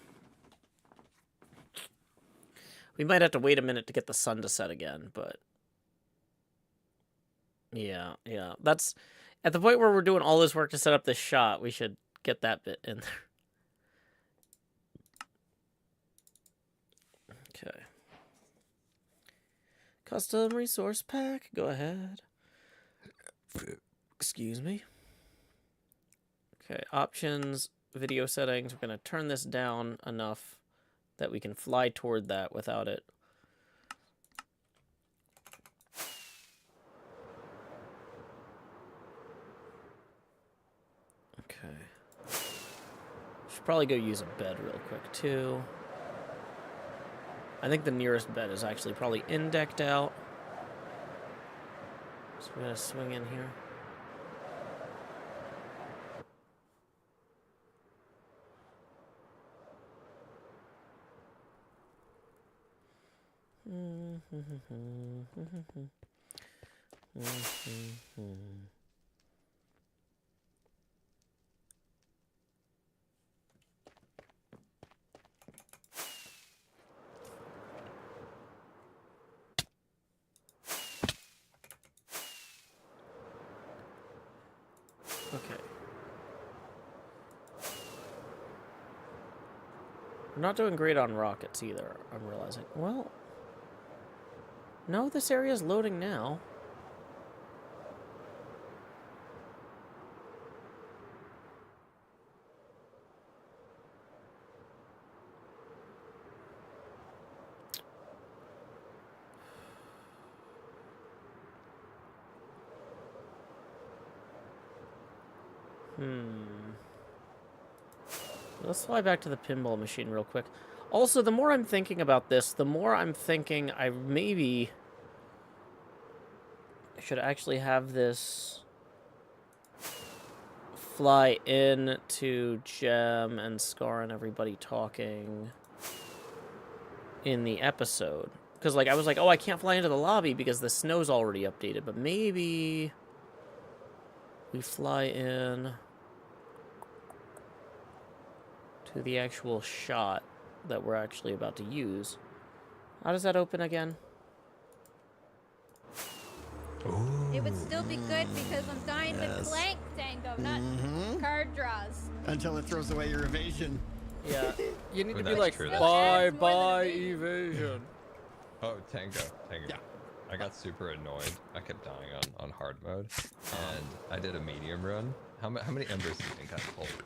might have to wait a minute to get the sun to set again, but yeah. That's at the point where we're doing all this work to set up this shot, we should get that bit in there. Okay. Custom resource pack, go ahead. Excuse me. Okay, options, video settings. We're going to turn this down enough that we can fly toward that without it. Okay. Should probably go use a bed real quick, too. I think the nearest bed is actually probably in Decked Out. So we're going to swing in here. Okay. We're not doing great on rockets either, I'm realizing. Well, no, this area is loading now. Let's fly back to the pinball machine real quick. Also, the more I'm thinking about this, the more I'm thinking I maybe should actually have this fly in to Gem and Scar and everybody talking in the episode. Because, like, I was like, oh, I can't fly into the lobby because the snow's already updated. But maybe we fly in to the actual shot that we're actually about to use. How does that open again? It would still be good because I'm dying to clank, Tango, not card draws. Until it throws away your evasion. Yeah, you need I mean, to be that's like, true, that's true. bye-bye Evasion. evasion. Oh, Tango. Yeah. I got super annoyed. I kept dying on hard mode, and I did a medium run. How many embers do you think I pulled?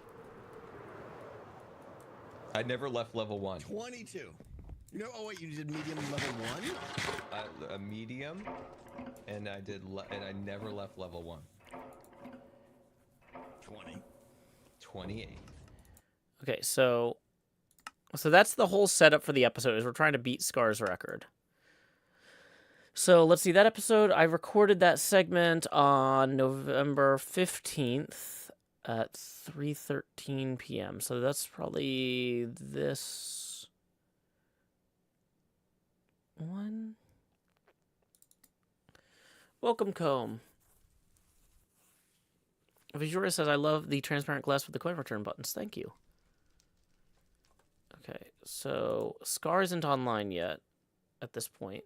I never left level 1. 22. You know, oh wait, you did medium level 1? A medium, and I never left level 1. 20. 28. Okay, so that's the whole setup for the episode, is we're trying to beat Scar's record. So let's see, that episode, I recorded that segment on November 15th at 3:13 p.m. So that's probably this one. Welcome, Comb. Vijura says, I love the transparent glass with the coin return buttons. Thank you. Okay, so Scar isn't online yet at this point.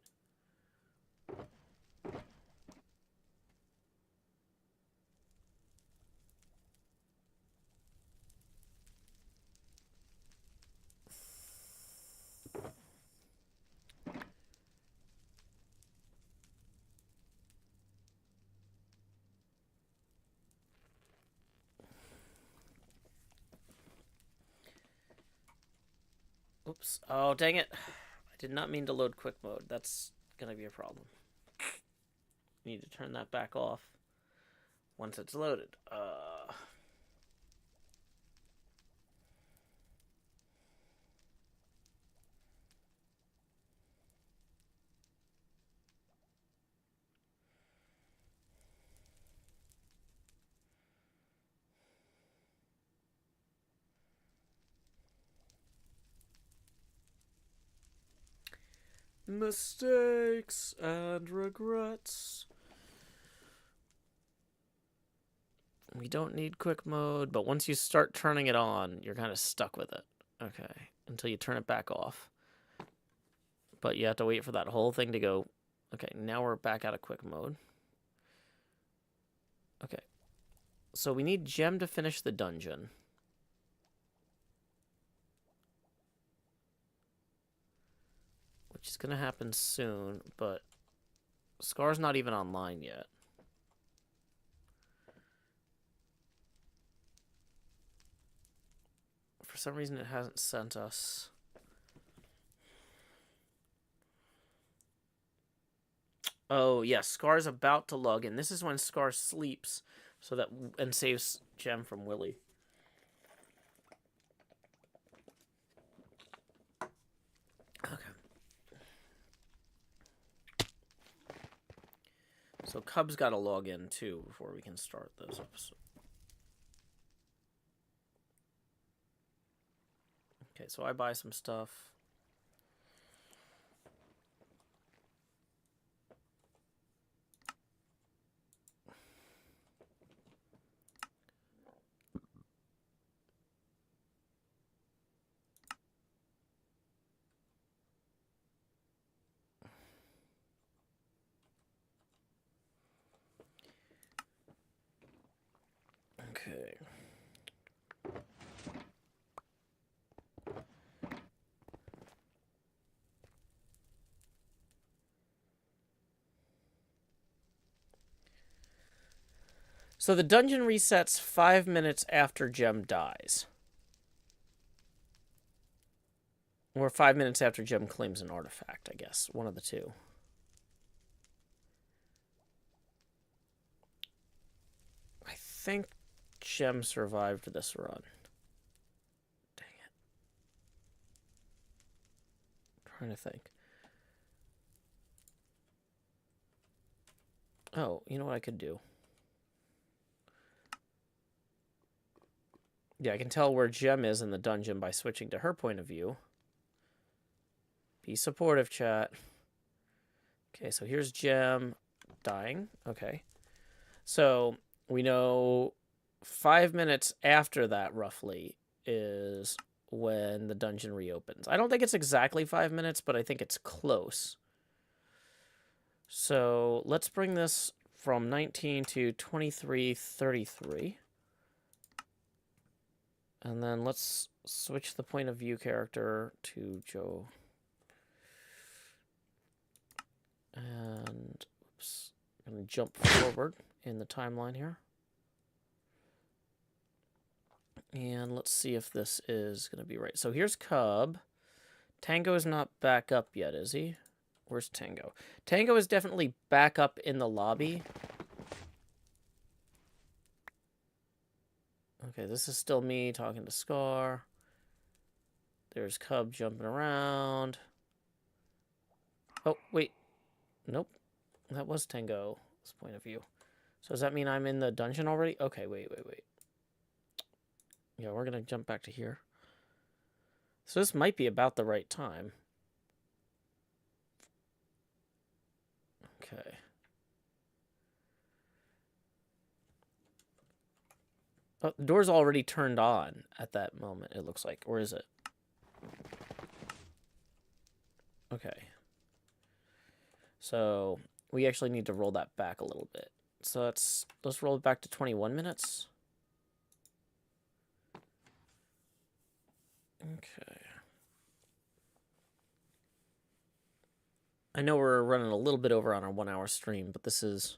Oops. Oh, dang it. I did not mean to load quick mode. That's going to be a problem. Need to turn that back off once it's loaded. Mistakes and regrets. We don't need quick mode, but once you start turning it on, you're kind of stuck with it. Okay, until you turn it back off. But you have to wait for that whole thing to go. Okay, now we're back out of quick mode. Okay, so we need Gem to finish the dungeon. Which is going to happen soon, but Scar's not even online yet. For some reason, it hasn't sent us. Oh, yes, Scar's about to log in. This is when Scar sleeps so that and saves Gem from Willy. Okay. So Cub's got to log in too before we can start this episode. Okay, so I buy some stuff. Okay. So the dungeon resets 5 minutes after Gem dies. Or 5 minutes after Gem claims an artifact, I guess. One of the two. I think Gem survived this run. Dang it. I'm trying to think. Oh, you know what I could do? Yeah, I can tell where Gem is in the dungeon by switching to her point of view. Be supportive, chat. Okay, so here's Gem dying. Okay. So We know 5 minutes after that, roughly, is when the dungeon reopens. I don't think it's exactly 5 minutes, but I think it's close. So let's bring this from 19 to 23:33. And then let's switch the point of view character to Joe. And, oops, I'm going to jump forward in the timeline here. And let's see if this is going to be right. So here's Cub. Tango is not back up yet, is he? Where's Tango? Tango is definitely back up in the lobby. Okay, this is still me talking to Scar. There's Cub jumping around. Oh, wait. Nope. That was Tango's point of view. So does that mean I'm in the dungeon already? Okay, wait. Yeah, we're going to jump back to here. So this might be about the right time. Okay. Oh, the door's already turned on at that moment, it looks like. Or is it? Okay. So we actually need to roll that back a little bit. So let's roll it back to 21 minutes. Okay. I know we're running a little bit over on our 1 hour stream, but this is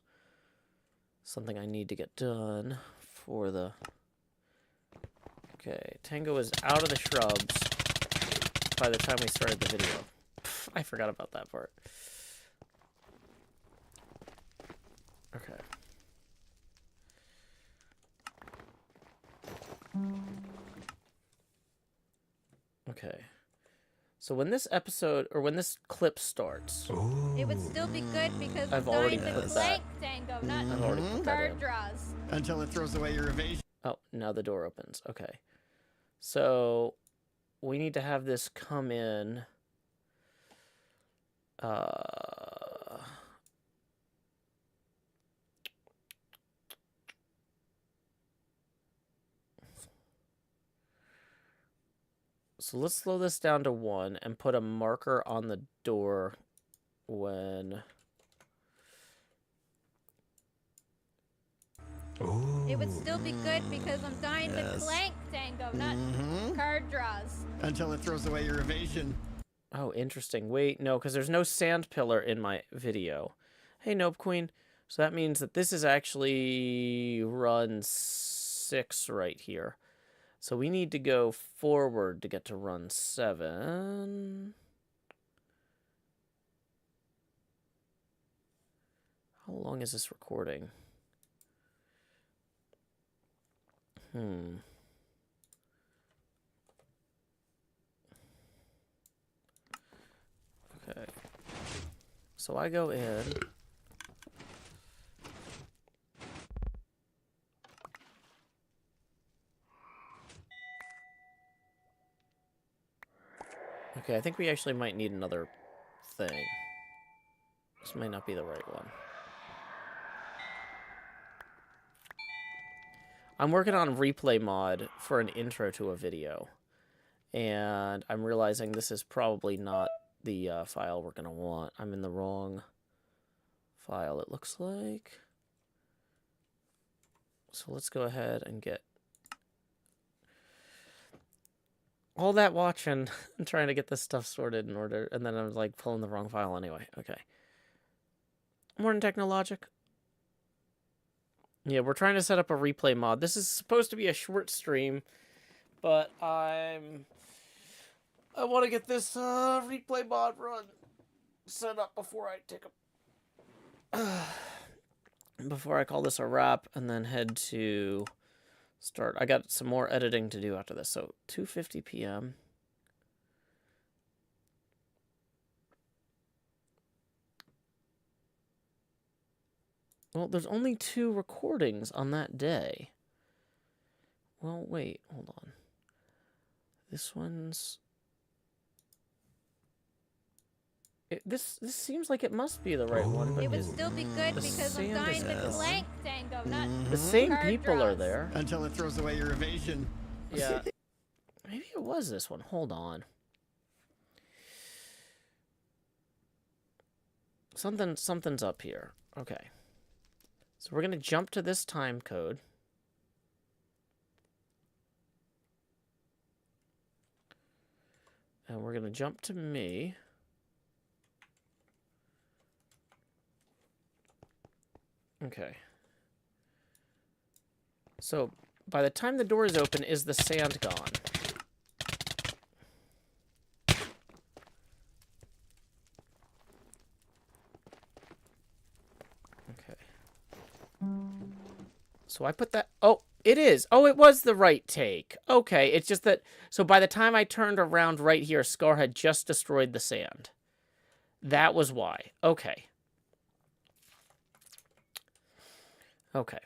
something I need to get done for the... Okay, Tango is out of the shrubs by the time we started the video. Pff, I forgot about that part. Okay. Okay. So when this episode, or when this clip starts... It would still be good because I've I'm already dying put to that. clank, Tango, not I've already put that card in. draws. Until it throws away your evasion. Oh, now the door opens. Okay. So we need to have this come in. So let's slow this down to 1 and put a marker on the door when... It would still be good because I'm dying to clank, Tango, not card draws. Until it throws away your evasion. Oh, interesting. Wait, no, because there's no sand pillar in my video. Hey, Nope Queen. So that means that this is actually run 6 right here. So we need to go forward to get to run 7. How long is this recording? Okay. So I go in. Okay, I think we actually might need another thing. This might not be the right one. I'm working on replay mod for an intro to a video. And I'm realizing this is probably not the file we're going to want. I'm in the wrong file, it looks like. So let's go ahead and get all that watching and trying to get this stuff sorted in order. And then I was like pulling the wrong file anyway. Okay. Morning, Technologic. Yeah, we're trying to set up a replay mod. This is supposed to be a short stream, but I want to get this replay mod run set up before I take a before I call this a wrap and then head to start. I got some more editing to do after this. So 2:50 p.m. Well, there's only 2 recordings on that day. Well, wait, hold on. This one's... This seems like it must be the right one, but It would still be good the because I'm sand dying is to gone. clank, Tango, not The same card people are draws. there. Until it throws away your evasion. Yeah. Maybe it was this one. Hold on. Something's up here. Okay. So we're going to jump to this time code. And we're going to jump to me. Okay. So, by the time the door is open, is the sand gone? Okay. So I put that... Oh, it is. Oh, it was the right take. Okay, it's just that... So by the time I turned around right here, Scar had just destroyed the sand. That was why. Okay. Okay.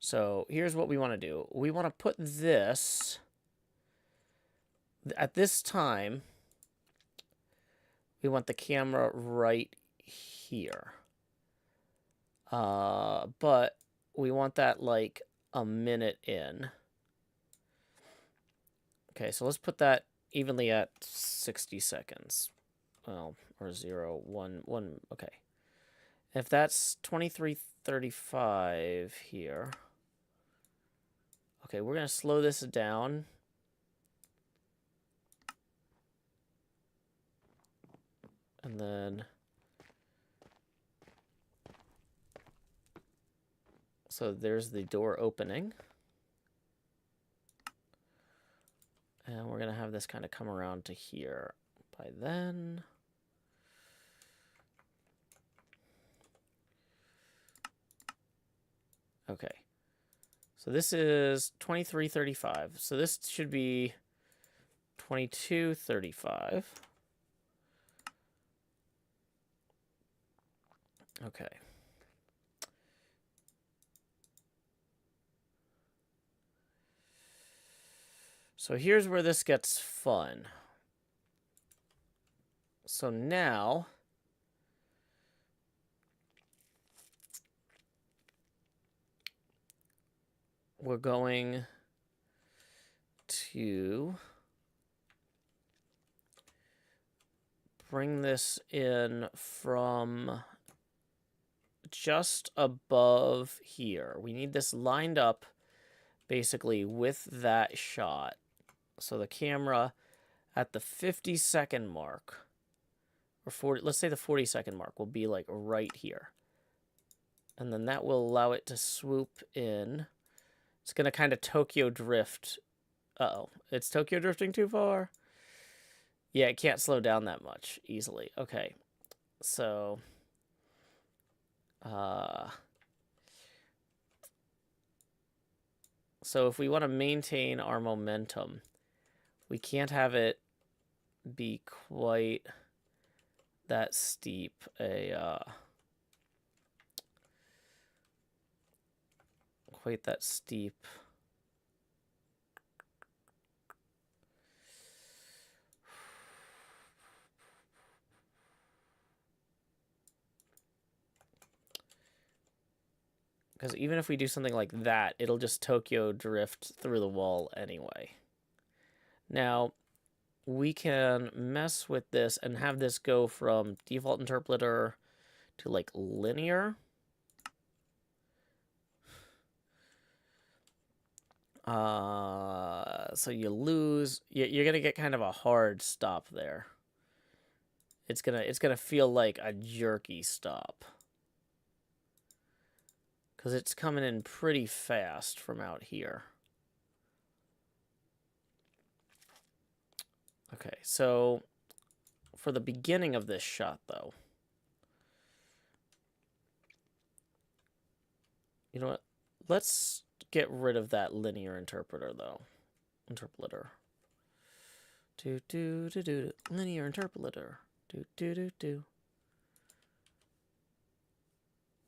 So here's what we want to do. We want to put this... At this time, we want the camera right here. But we want that like a minute in. Okay, so let's put that evenly at 60 seconds. Well, or 0, 1, okay. If that's 23:35 here. Okay, we're going to slow this down. And then... So there's the door opening. And we're going to have this kind of come around to here by then. Okay. So this is 23:35. So this should be 22:35. Okay. So here's where this gets fun. So now we're going to bring this in from just above here. We need this lined up basically with that shot. So the camera at the 50-second mark, or 40, let's say the 40-second mark, will be like right here. And then that will allow it to swoop in. It's going to kind of Tokyo drift. Uh-oh. It's Tokyo drifting too far? Yeah, it can't slow down that much easily. Okay. So... So if we want to maintain our momentum, we can't have it be quite that steep quite that steep. Because even if we do something like that, it'll just Tokyo drift through the wall anyway. Now, we can mess with this and have this go from default interpolator to like linear. So you lose, you're gonna get kind of a hard stop there. It's gonna feel like a jerky stop. Because it's coming in pretty fast from out here. Okay, so for the beginning of this shot, though, you know what? Let's get rid of that linear interpreter, though. Interpolator. Linear interpolator.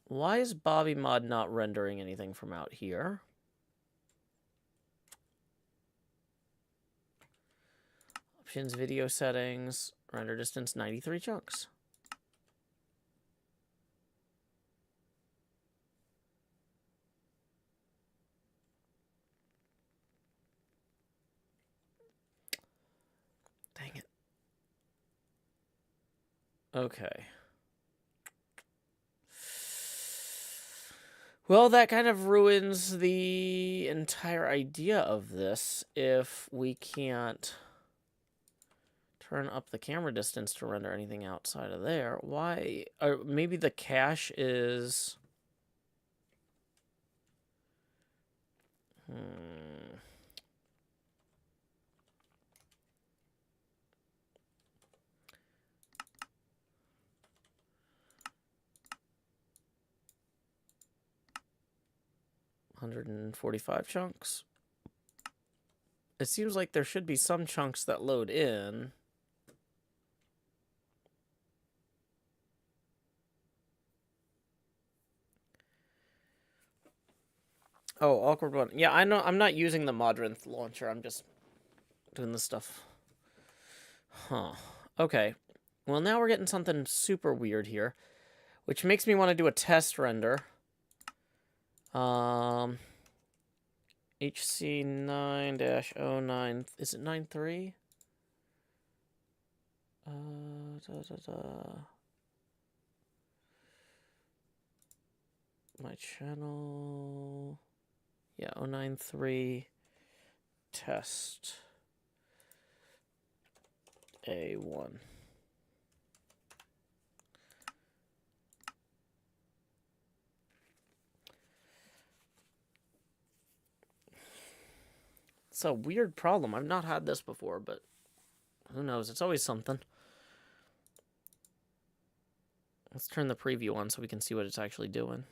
Why is Bobby Mod not rendering anything from out here? Options, video settings, Render distance 93 chunks. Dang it. Okay. Well, that kind of ruins the entire idea of this if we can't turn up the camera distance to render anything outside of there. Why? Or maybe the cache is... 145 chunks. It seems like there should be some chunks that load in. Oh, awkward one. Yeah, I know. I'm not using the Modrinth launcher. I'm just doing this stuff. Huh. Okay. Well, now we're getting something super weird here, which makes me want to do a test render. HC9-09. Is it 93? My channel. Yeah, 093 test A1. It's a weird problem. I've not had this before, but who knows? It's always something. Let's turn the preview on so we can see what it's actually doing.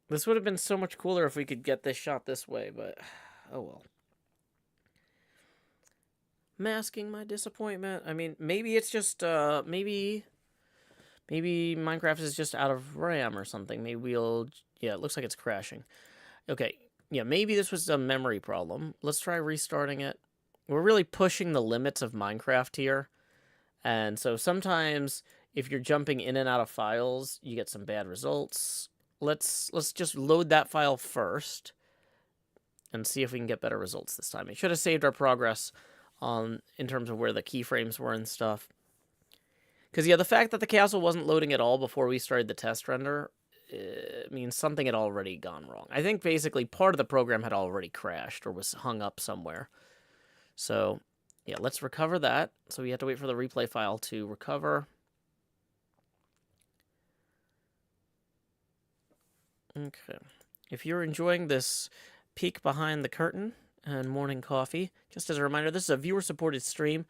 This would have been so much cooler if we could get this shot this way, but oh well. Masking my disappointment. I mean, maybe it's just, maybe Minecraft is just out of RAM or something. Maybe we'll, yeah, it looks like it's crashing. Okay, yeah, maybe this was a memory problem. Let's try restarting it. We're really pushing the limits of Minecraft here. And so sometimes if you're jumping in and out of files, you get some bad results. Let's just load that file first and see if we can get better results this time. It should have saved our progress in terms of where the keyframes were and stuff. Because, yeah, the fact that the castle wasn't loading at all before we started the test render means something had already gone wrong. I think basically part of the program had already crashed or was hung up somewhere. So, yeah, let's recover that. So we have to wait for the replay file to recover. Okay. If you're enjoying this peek behind the curtain and morning coffee, just as a reminder, this is a viewer-supported stream.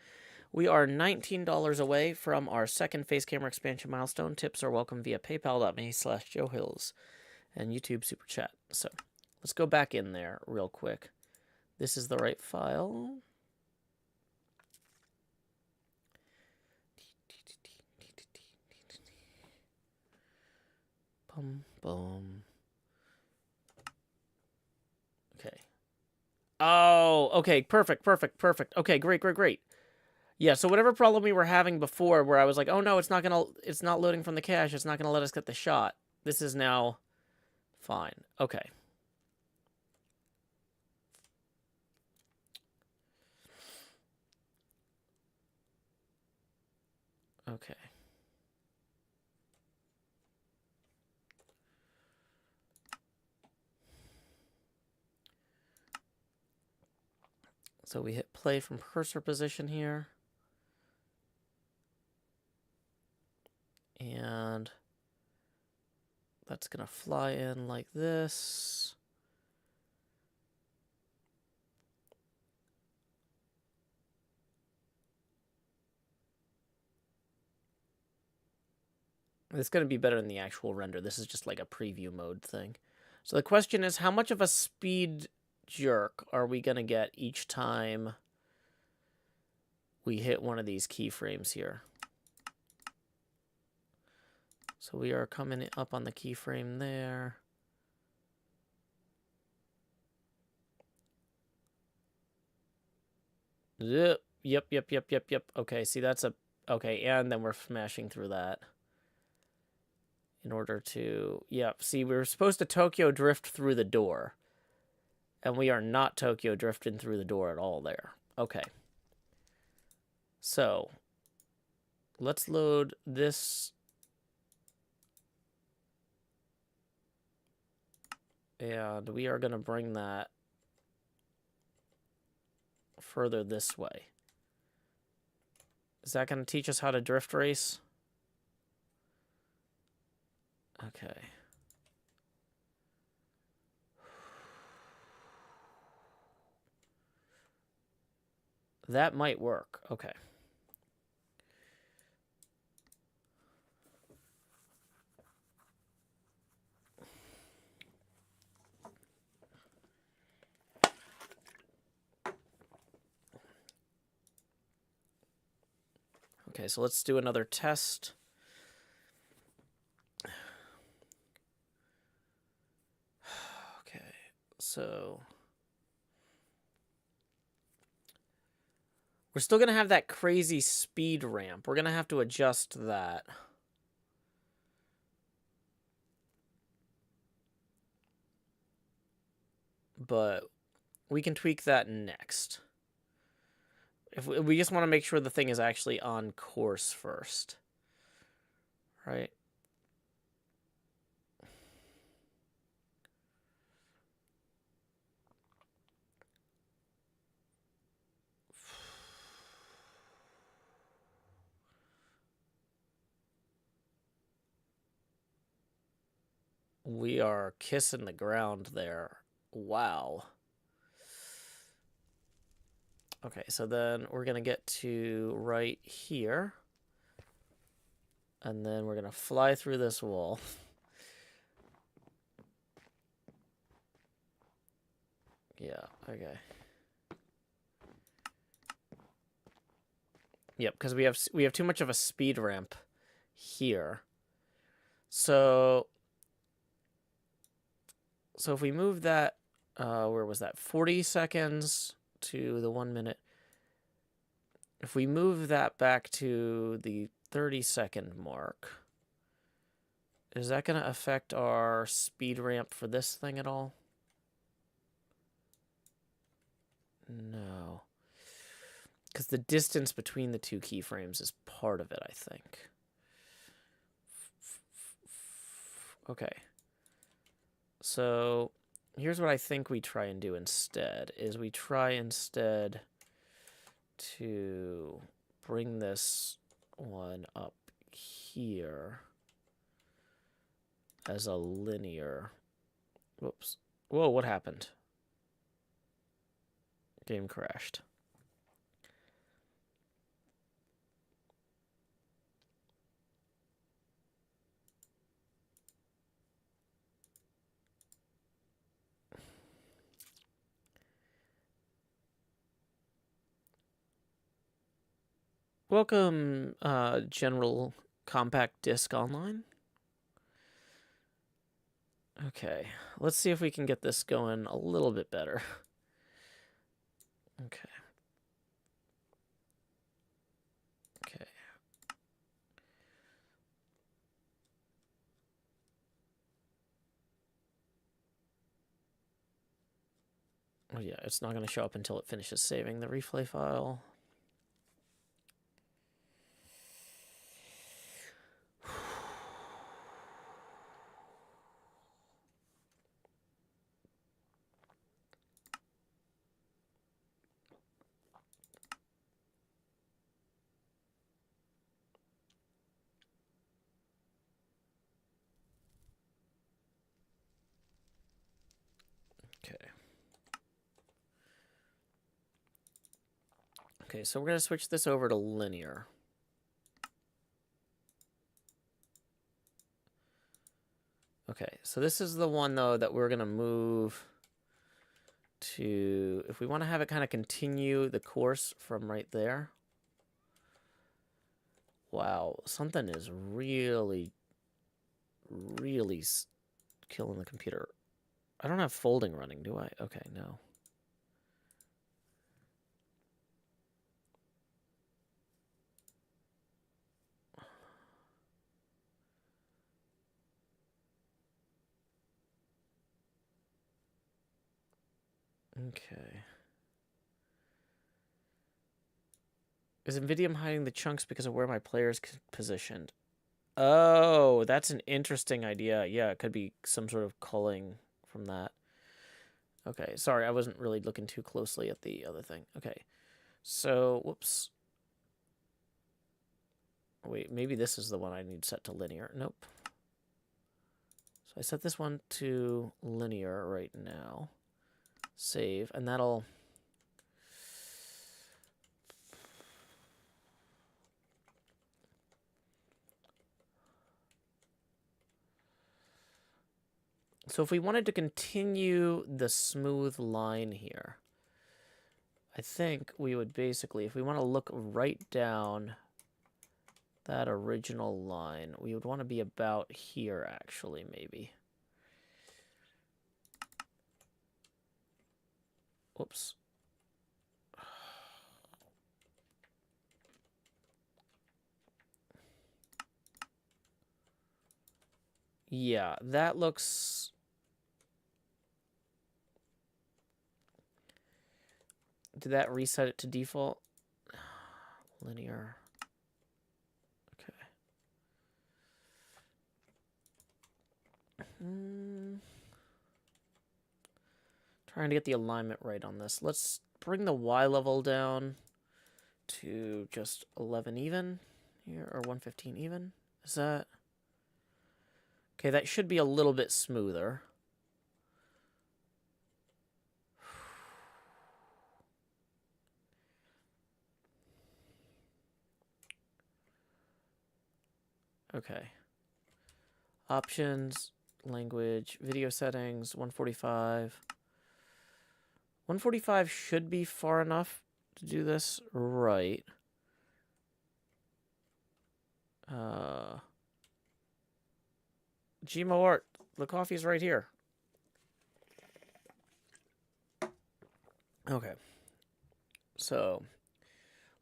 We are $19 away from our second face camera expansion milestone. Tips are welcome via paypal.me/JoeHills and YouTube Super Chat. So let's go back in there real quick. This is the right file. Bum, bum. Okay. Oh, okay. Perfect. Okay, great. Yeah, so whatever problem we were having before where I was like, oh no, it's not loading from the cache, it's not gonna let us get the shot. This is now fine. Okay. Okay. So we hit play from cursor position here. And that's going to fly in like this. It's going to be better than the actual render. This is just like a preview mode thing. So the question is, how much of a speed jerk are we going to get each time we hit one of these keyframes here? So we are coming up on the keyframe there. Yep. Okay, see, that's a... Okay, and then we're smashing through that. In order to... Yep, see, we were supposed to Tokyo drift through the door. And we are not Tokyo drifting through the door at all there. Okay. So, let's load this. And we are going to bring that further this way. Is that going to teach us how to drift race? Okay. That might work. Okay. Okay, so let's do another test. Okay, so we're still going to have that crazy speed ramp. We're going to have to adjust that. But we can tweak that next. If we just want to make sure the thing is actually on course first. Right? We are kissing the ground there. Wow. Okay, so then we're going to get to right here. And then we're going to fly through this wall. Yeah, okay. Yep, because we have too much of a speed ramp here. So if we move that, where was that? 40 seconds to the 1 minute. If we move that back to the 30-second mark, is that going to affect our speed ramp for this thing at all? No. Because the distance between the two keyframes is part of it, I think. Okay. So here's what I think we try and do instead, is we try instead to bring this one up here as a linear. Whoops. Whoa, what happened? Game crashed. Welcome, General Compact Disc Online. Okay, let's see if we can get this going a little bit better. Okay. Okay. Oh yeah, it's not going to show up until it finishes saving the replay file. Okay. Okay, so we're going to switch this over to linear. Okay, so this is the one, though, that we're going to move to... If we want to have it kind of continue the course from right there. Wow, something is really really killing the computer. I don't have folding running, do I? Okay, no. Okay. Is NVIDIA hiding the chunks because of where my player's positioned? Oh, that's an interesting idea. Yeah, it could be some sort of culling from that. Okay, sorry, I wasn't really looking too closely at the other thing. Okay, so, whoops. Wait, maybe this is the one I need set to linear. Nope. So I set this one to linear right now. Save, and that'll... So if we wanted to continue the smooth line here, I think we would basically, if we want to look right down that original line, we would want to be about here, actually, maybe. Whoops. Yeah, that looks... Did that reset it to default? Linear. Okay. Trying to get the alignment right on this. Let's bring the Y level down to just 11 even here, or 115 even. Is that... Okay, that should be a little bit smoother. Okay. Options, language, video settings, 145. 145 should be far enough to do this right. Gmo Art, the coffee's right here. Okay. So,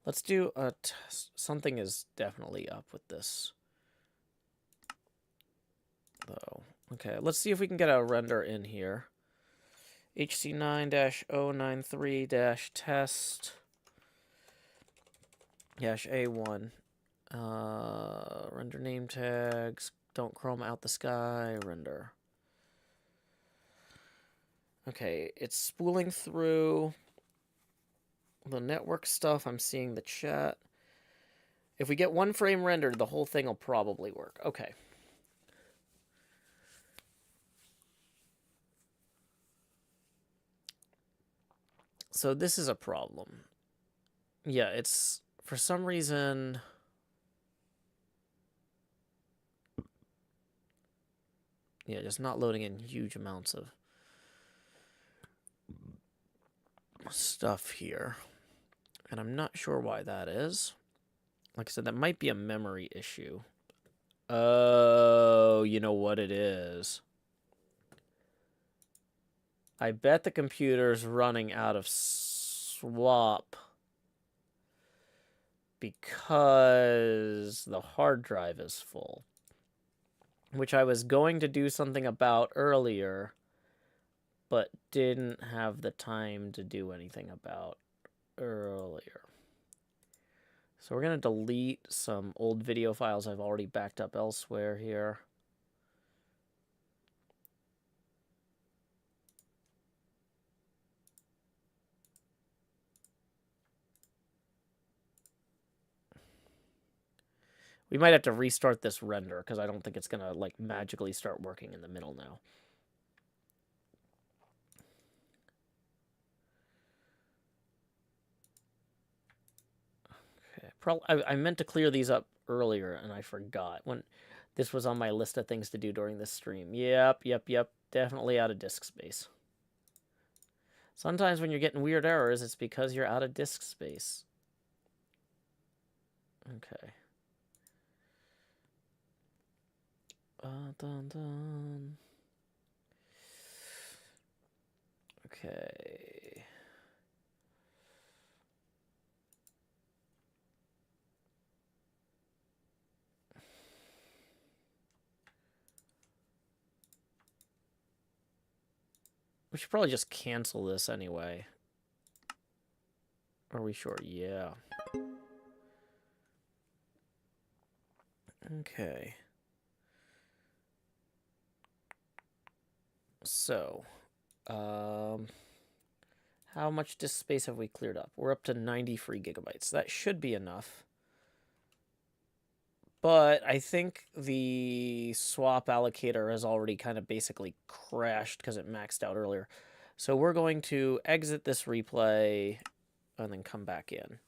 let's do a test. Something is definitely up with this, though. Okay, let's see if we can get a render in here. HC9-093-test-A1. Render name tags. Don't chroma out the sky. Render. Okay, it's spooling through the network stuff. I'm seeing the chat. If we get one frame rendered, the whole thing will probably work. Okay. So this is a problem. Yeah, it's for some reason... Yeah, just not loading in huge amounts of stuff here. And I'm not sure why that is. Like I said, that might be a memory issue. Oh, you know what it is. I bet the computer's running out of swap because the hard drive is full, which I was going to do something about earlier, but didn't have the time to do anything about earlier. So we're going to delete some old video files I've already backed up elsewhere here. We might have to restart this render because I don't think it's going to like magically start working in the middle now. Okay. I meant to clear these up earlier and I forgot when this was on my list of things to do during this stream. Yep. Definitely out of disk space. Sometimes when you're getting weird errors, it's because you're out of disk space. Okay. Dun, dun. Okay. We should probably just cancel this anyway. Are we sure? Yeah. Okay. So, how much disk space have we cleared up? We're up to 90 free gigabytes. That should be enough. But I think the swap allocator has already kind of basically crashed because it maxed out earlier. So we're going to exit this replay and then come back in.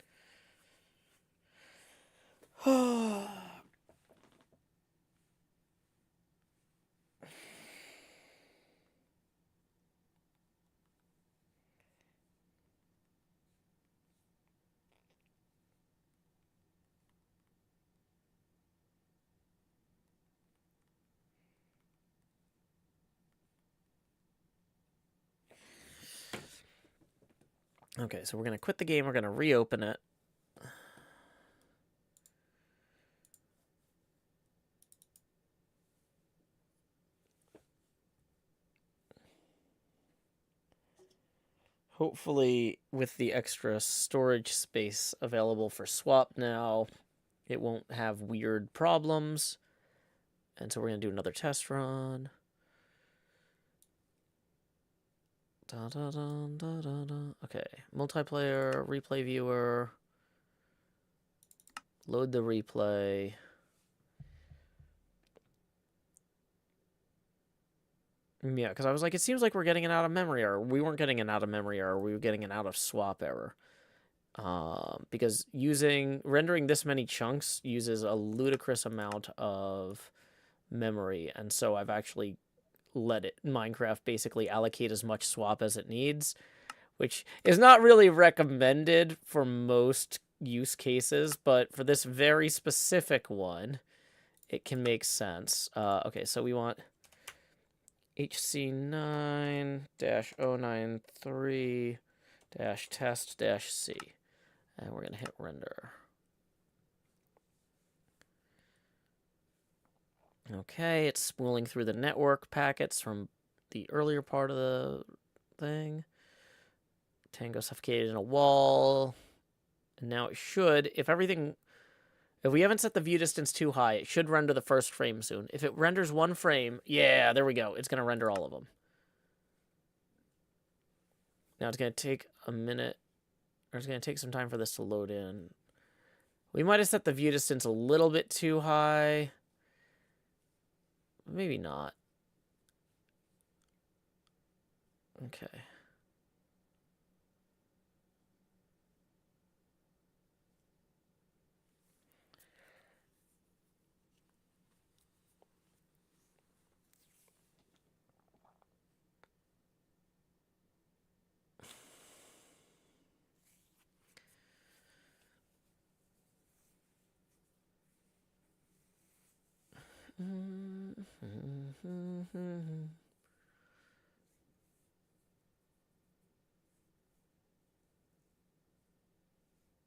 Okay, so we're going to quit the game. We're going to reopen it. Hopefully, with the extra storage space available for swap now, it won't have weird problems. And so we're going to do another test run. Da, da, da, da, da, da. Okay, multiplayer, replay viewer. Load the replay. Yeah, because I was like, it seems like we're getting an out of memory error. We weren't getting an out of memory error. We were getting an out of swap error. Because rendering this many chunks uses a ludicrous amount of memory. And so I've actually let Minecraft basically allocate as much swap as it needs, which is not really recommended for most use cases, but for this very specific one, it can make sense. Okay, so we want HC9-093-test-C. And we're going to hit render. Okay, it's spooling through the network packets from the earlier part of the thing. Tango suffocated in a wall. And now it should, if we haven't set the view distance too high, it should render the first frame soon. If it renders one frame, yeah, there we go. It's going to render all of them. Now it's going to take a minute, or it's going to take some time for this to load in. We might have set the view distance a little bit too high. Maybe not. Okay.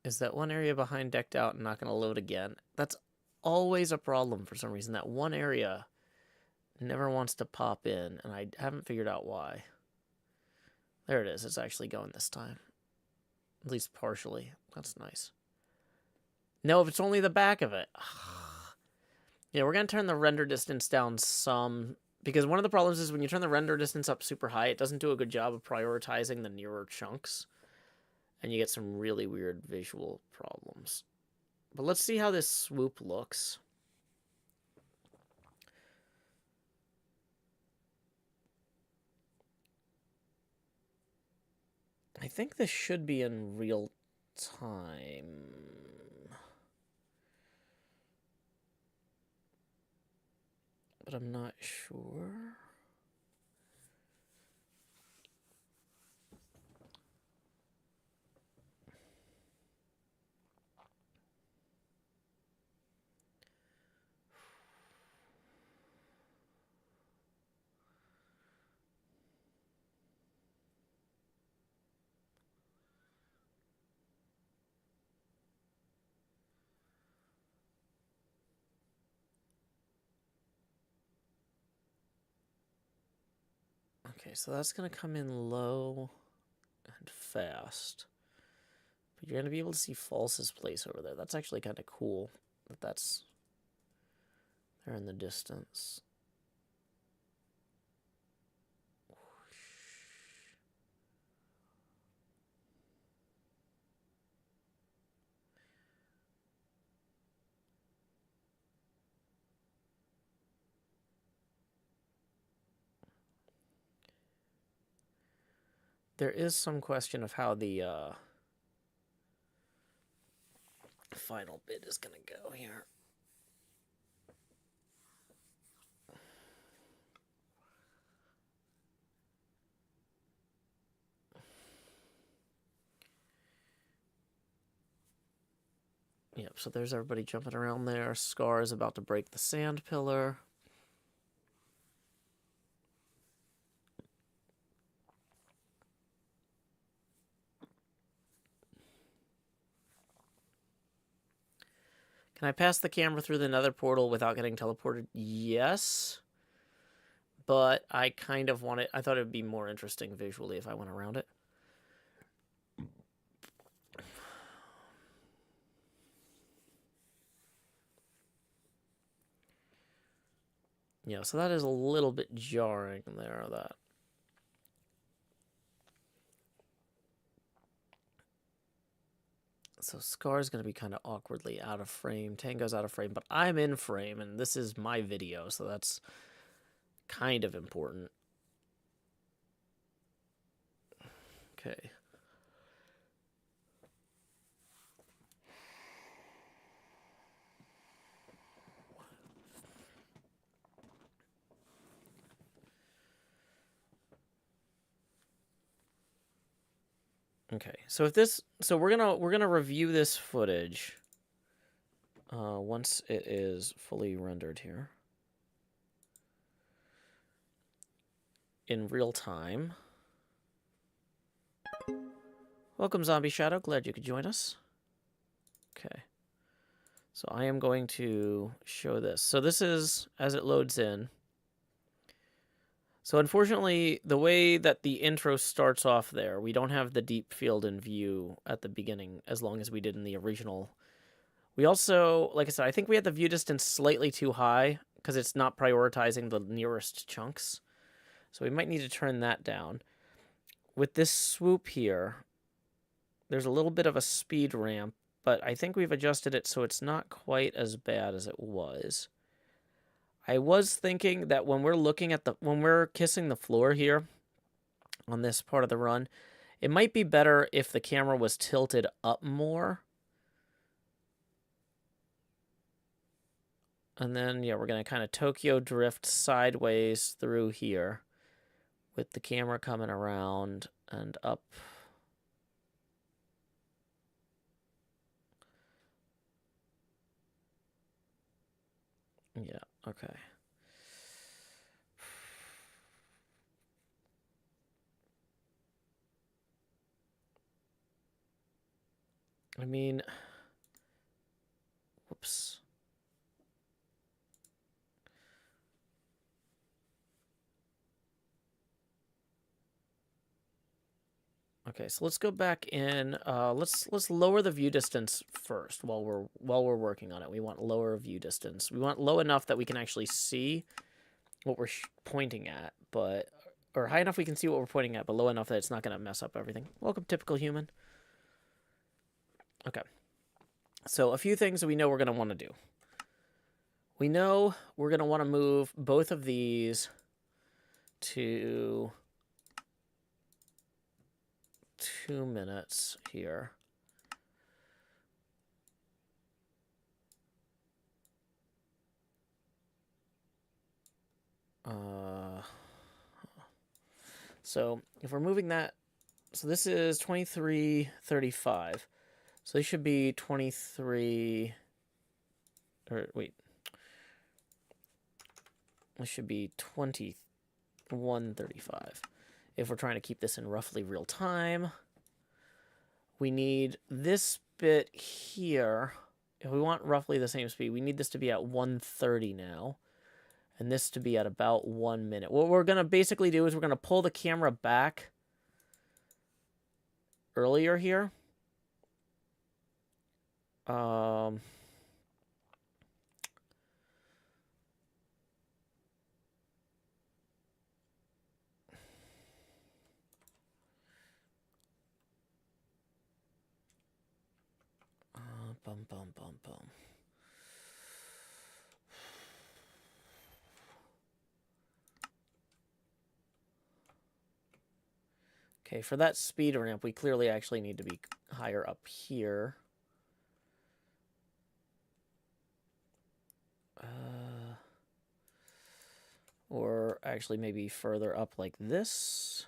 Is that one area behind decked out and not going to load again? That's always a problem for some reason. That one area never wants to pop in, and I haven't figured out why. There it is. It's actually going this time. At least partially. That's nice. No, if it's only the back of it. Yeah, we're going to turn the render distance down some, because one of the problems is when you turn the render distance up super high, it doesn't do a good job of prioritizing the nearer chunks, and you get some really weird visual problems. But let's see how this swoop looks. I think this should be in real time. But I'm not sure. Okay, so that's going to come in low and fast. But you're going to be able to see False's place over there. That's actually kind of cool that that's there in the distance. There is some question of how the final bit is going to go here. Yep, so there's everybody jumping around there. Scar is about to break the sand pillar. Can I pass the camera through the nether portal without getting teleported? Yes. But I kind of want it. I thought it would be more interesting visually if I went around it. Yeah, so that is a little bit jarring there, that. So Scar's going to be kind of awkwardly out of frame. Tango's out of frame, but I'm in frame, and this is my video, so that's kind of important. Okay. Okay, so if this, so we're gonna review this footage once it is fully rendered here in real time. Welcome, Zombie Shadow. Glad you could join us. Okay, so I am going to show this. So this is as it loads in. So unfortunately, the way that the intro starts off there, we don't have the deep field in view at the beginning as long as we did in the original. We also, like I said, I think we had the view distance slightly too high because it's not prioritizing the nearest chunks. So we might need to turn that down. With this swoop here, there's a little bit of a speed ramp, but I think we've adjusted it so it's not quite as bad as it was. I was thinking that when we're looking at when we're kissing the floor here on this part of the run, it might be better if the camera was tilted up more. And then, yeah, we're going to kind of Tokyo drift sideways through here with the camera coming around and up. Yeah, okay. I mean, whoops. Okay, so let's go back in. Let's lower the view distance first while we're working on it. We want lower view distance. We want low enough that we can actually see what we're pointing at, but or high enough we can see what we're pointing at, but low enough that it's not going to mess up everything. Welcome, typical human. Okay. So a few things that we know we're going to want to do. We know we're going to want to move both of these to 2 minutes here. So if we're moving that, so this is 23:35. So this should be 23, or wait, this should be 21:35. If we're trying to keep this in roughly real time, we need this bit here. If we want roughly the same speed, we need this to be at 1:30 now. and this to be at about 1 minute. What we're going to basically do is we're going to pull the camera back earlier here. Bum, bum, bum, bum. Okay, for that speed ramp, we clearly actually need to be higher up here. Or actually maybe further up like this.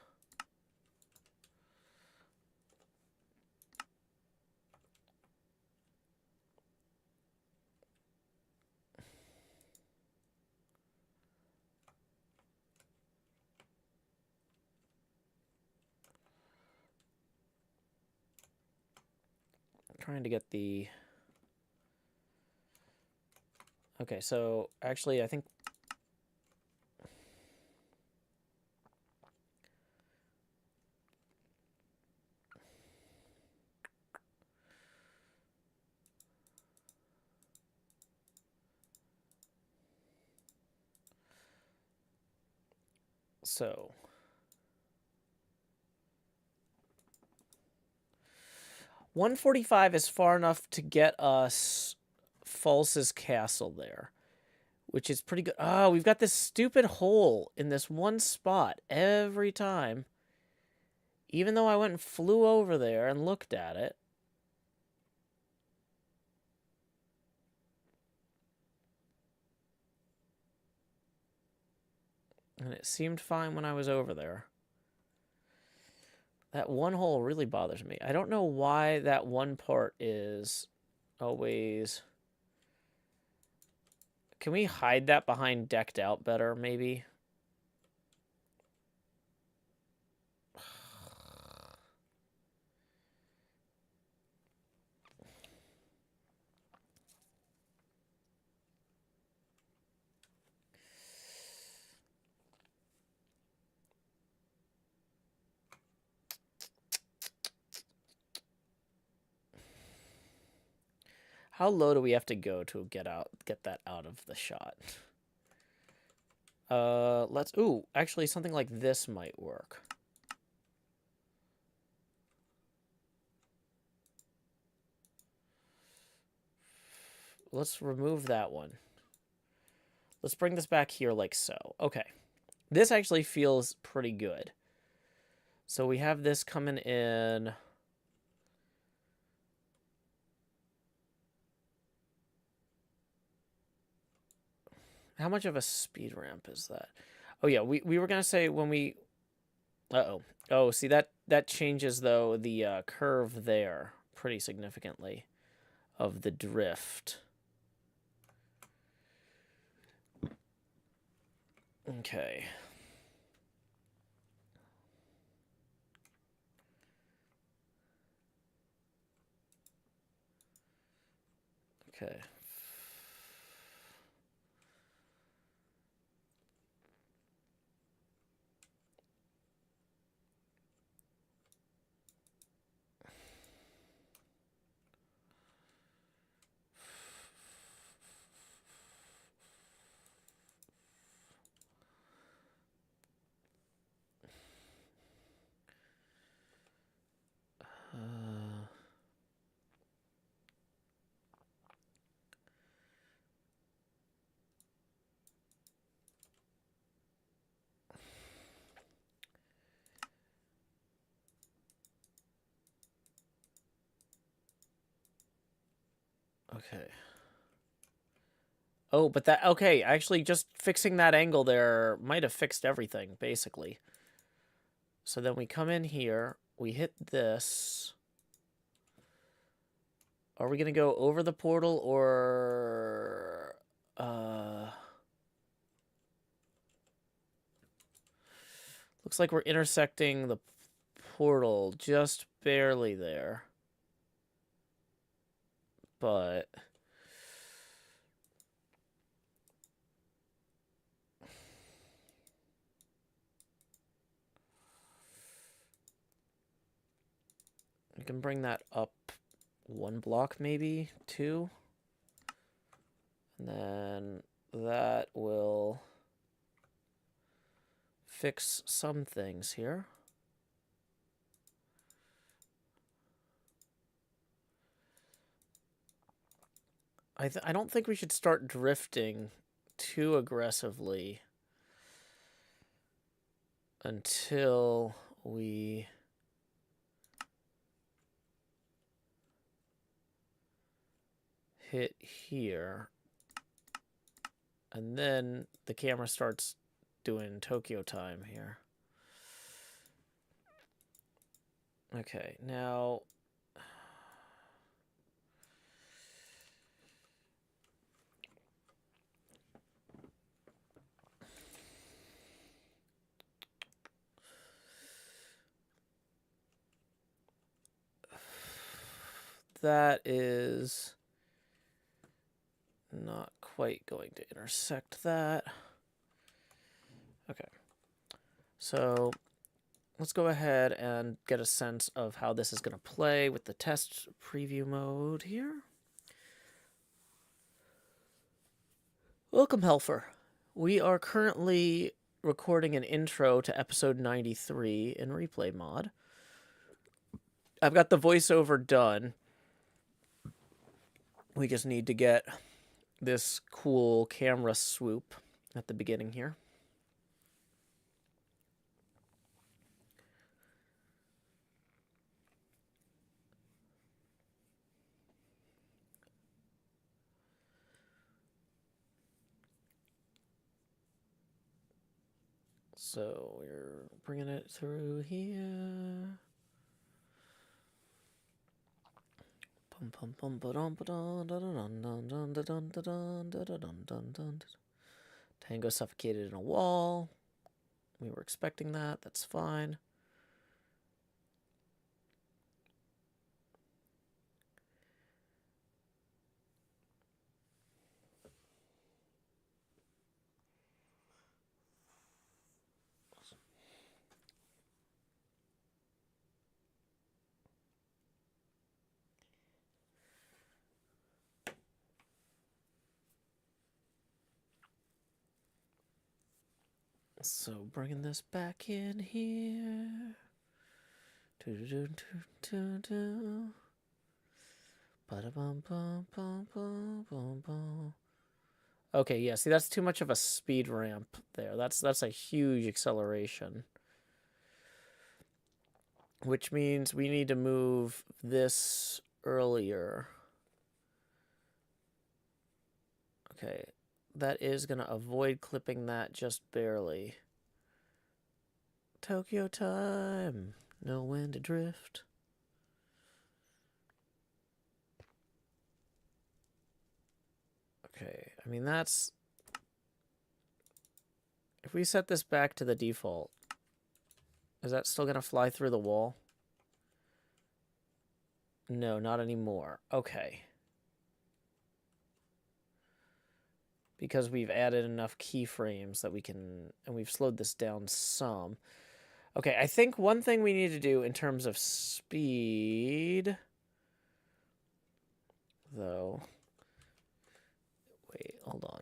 Trying to get the... Okay, so actually I think... So... 145 is far enough to get us False's castle there, which is pretty good. Oh, we've got this stupid hole in this one spot every time. Even though I went and flew over there and looked at it. And it seemed fine when I was over there. That one hole really bothers me. I don't know why that one part is always... Can we hide that behind decked out better, maybe? How low do we have to go to get that out of the shot? Ooh, actually something like this might work. Let's remove that one. Let's bring this back here like so. Okay. This actually feels pretty good. So we have this coming in... How much of a speed ramp is that? Oh, yeah, we were going to say when we... Uh-oh. Oh, see, that changes, though, the curve there pretty significantly of the drift. Okay. Okay. Okay. Oh, but that... Okay, actually, just fixing that angle there might have fixed everything, basically. So then we come in here, we hit this. Are we going to go over the portal, or... Looks like we're intersecting the portal just barely there. But... You can bring that up 1 block, maybe 2. And then that will fix some things here. I don't think we should start drifting too aggressively until we hit here. And then the camera starts doing Tokyo time here. Okay, now that is not quite going to intersect that. Okay. So let's go ahead and get a sense of how this is going to play with the test preview mode here. Welcome, Helfer. We are currently recording an intro to episode 93 in replay mod. I've got the voiceover done. We just need to get this cool camera swoop at the beginning here. So we're bringing it through here. Tango suffocated in a wall. We were expecting that. That's fine. So bringing this back in here. Okay, yeah, see, that's too much of a speed ramp there. That's a huge acceleration. Which means we need to move this earlier. Okay, that is going to avoid clipping that just barely. Tokyo time. Know when to drift. Okay, I mean, that's... If we set this back to the default, is that still going to fly through the wall? No, not anymore. Okay. Because we've added enough keyframes that we can... And we've slowed this down some. Okay, I think one thing we need to do in terms of speed... Though... Wait, hold on.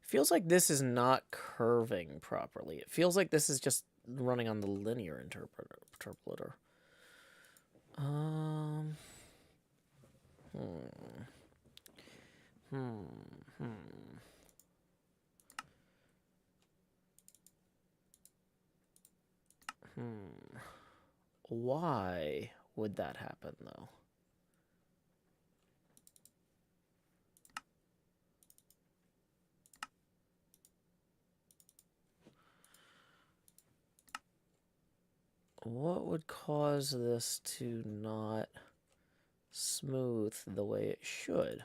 Feels like this is not curving properly. It feels like this is just running on the linear interpolator. Why would that happen, though? What would cause this to not smooth the way it should?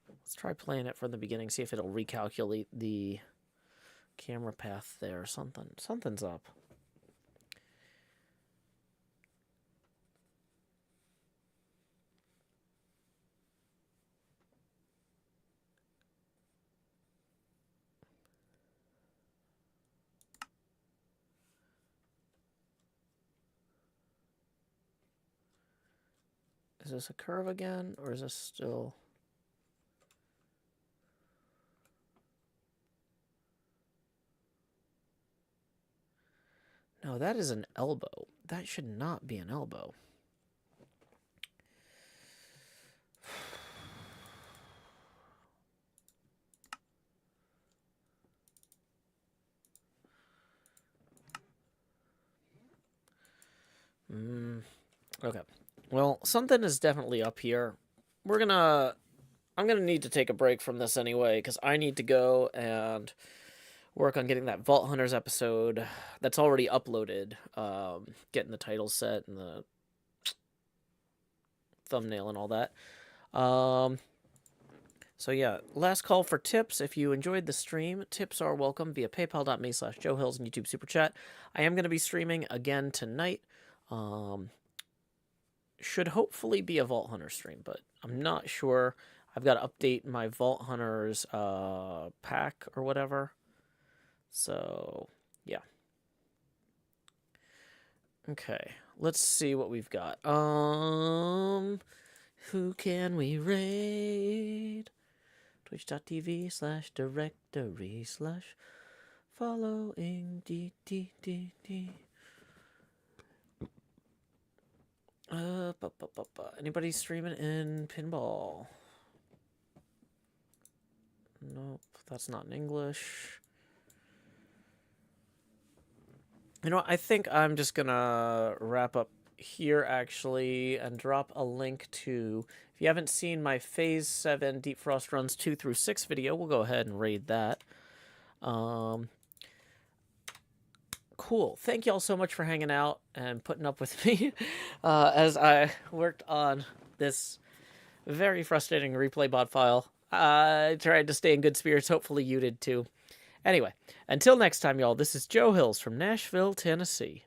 Let's try playing it from the beginning, see if it'll recalculate the camera path there. Something's up. Is this a curve again, or is this still... No, that is an elbow. That should not be an elbow. Okay. Well, something is definitely up here. I'm gonna need to take a break from this anyway, because I need to go and work on getting that Vault Hunters episode that's already uploaded, getting the title set and the thumbnail and all that. So yeah, last call for tips. If you enjoyed the stream, tips are welcome via paypal.me/JoeHills and YouTube Super Chat. I am going to be streaming again tonight. Should hopefully be a Vault Hunter stream, but I'm not sure. I've got to update my Vault Hunters pack or whatever. So, yeah. Okay, let's see what we've got. Who can we raid? Twitch.tv/directory/following DDDD. Anybody streaming in pinball? Nope, that's not in English. You know what, I think I'm just gonna wrap up here, actually, and drop a link to... If you haven't seen my Phase 7 Deep Frost Runs 2 through 6 video, we'll go ahead and raid that. Cool. Thank you all so much for hanging out and putting up with me as I worked on this very frustrating replay bot file. I tried to stay in good spirits. Hopefully you did too. Anyway, until next time, y'all, this is Joe Hills from Nashville, Tennessee.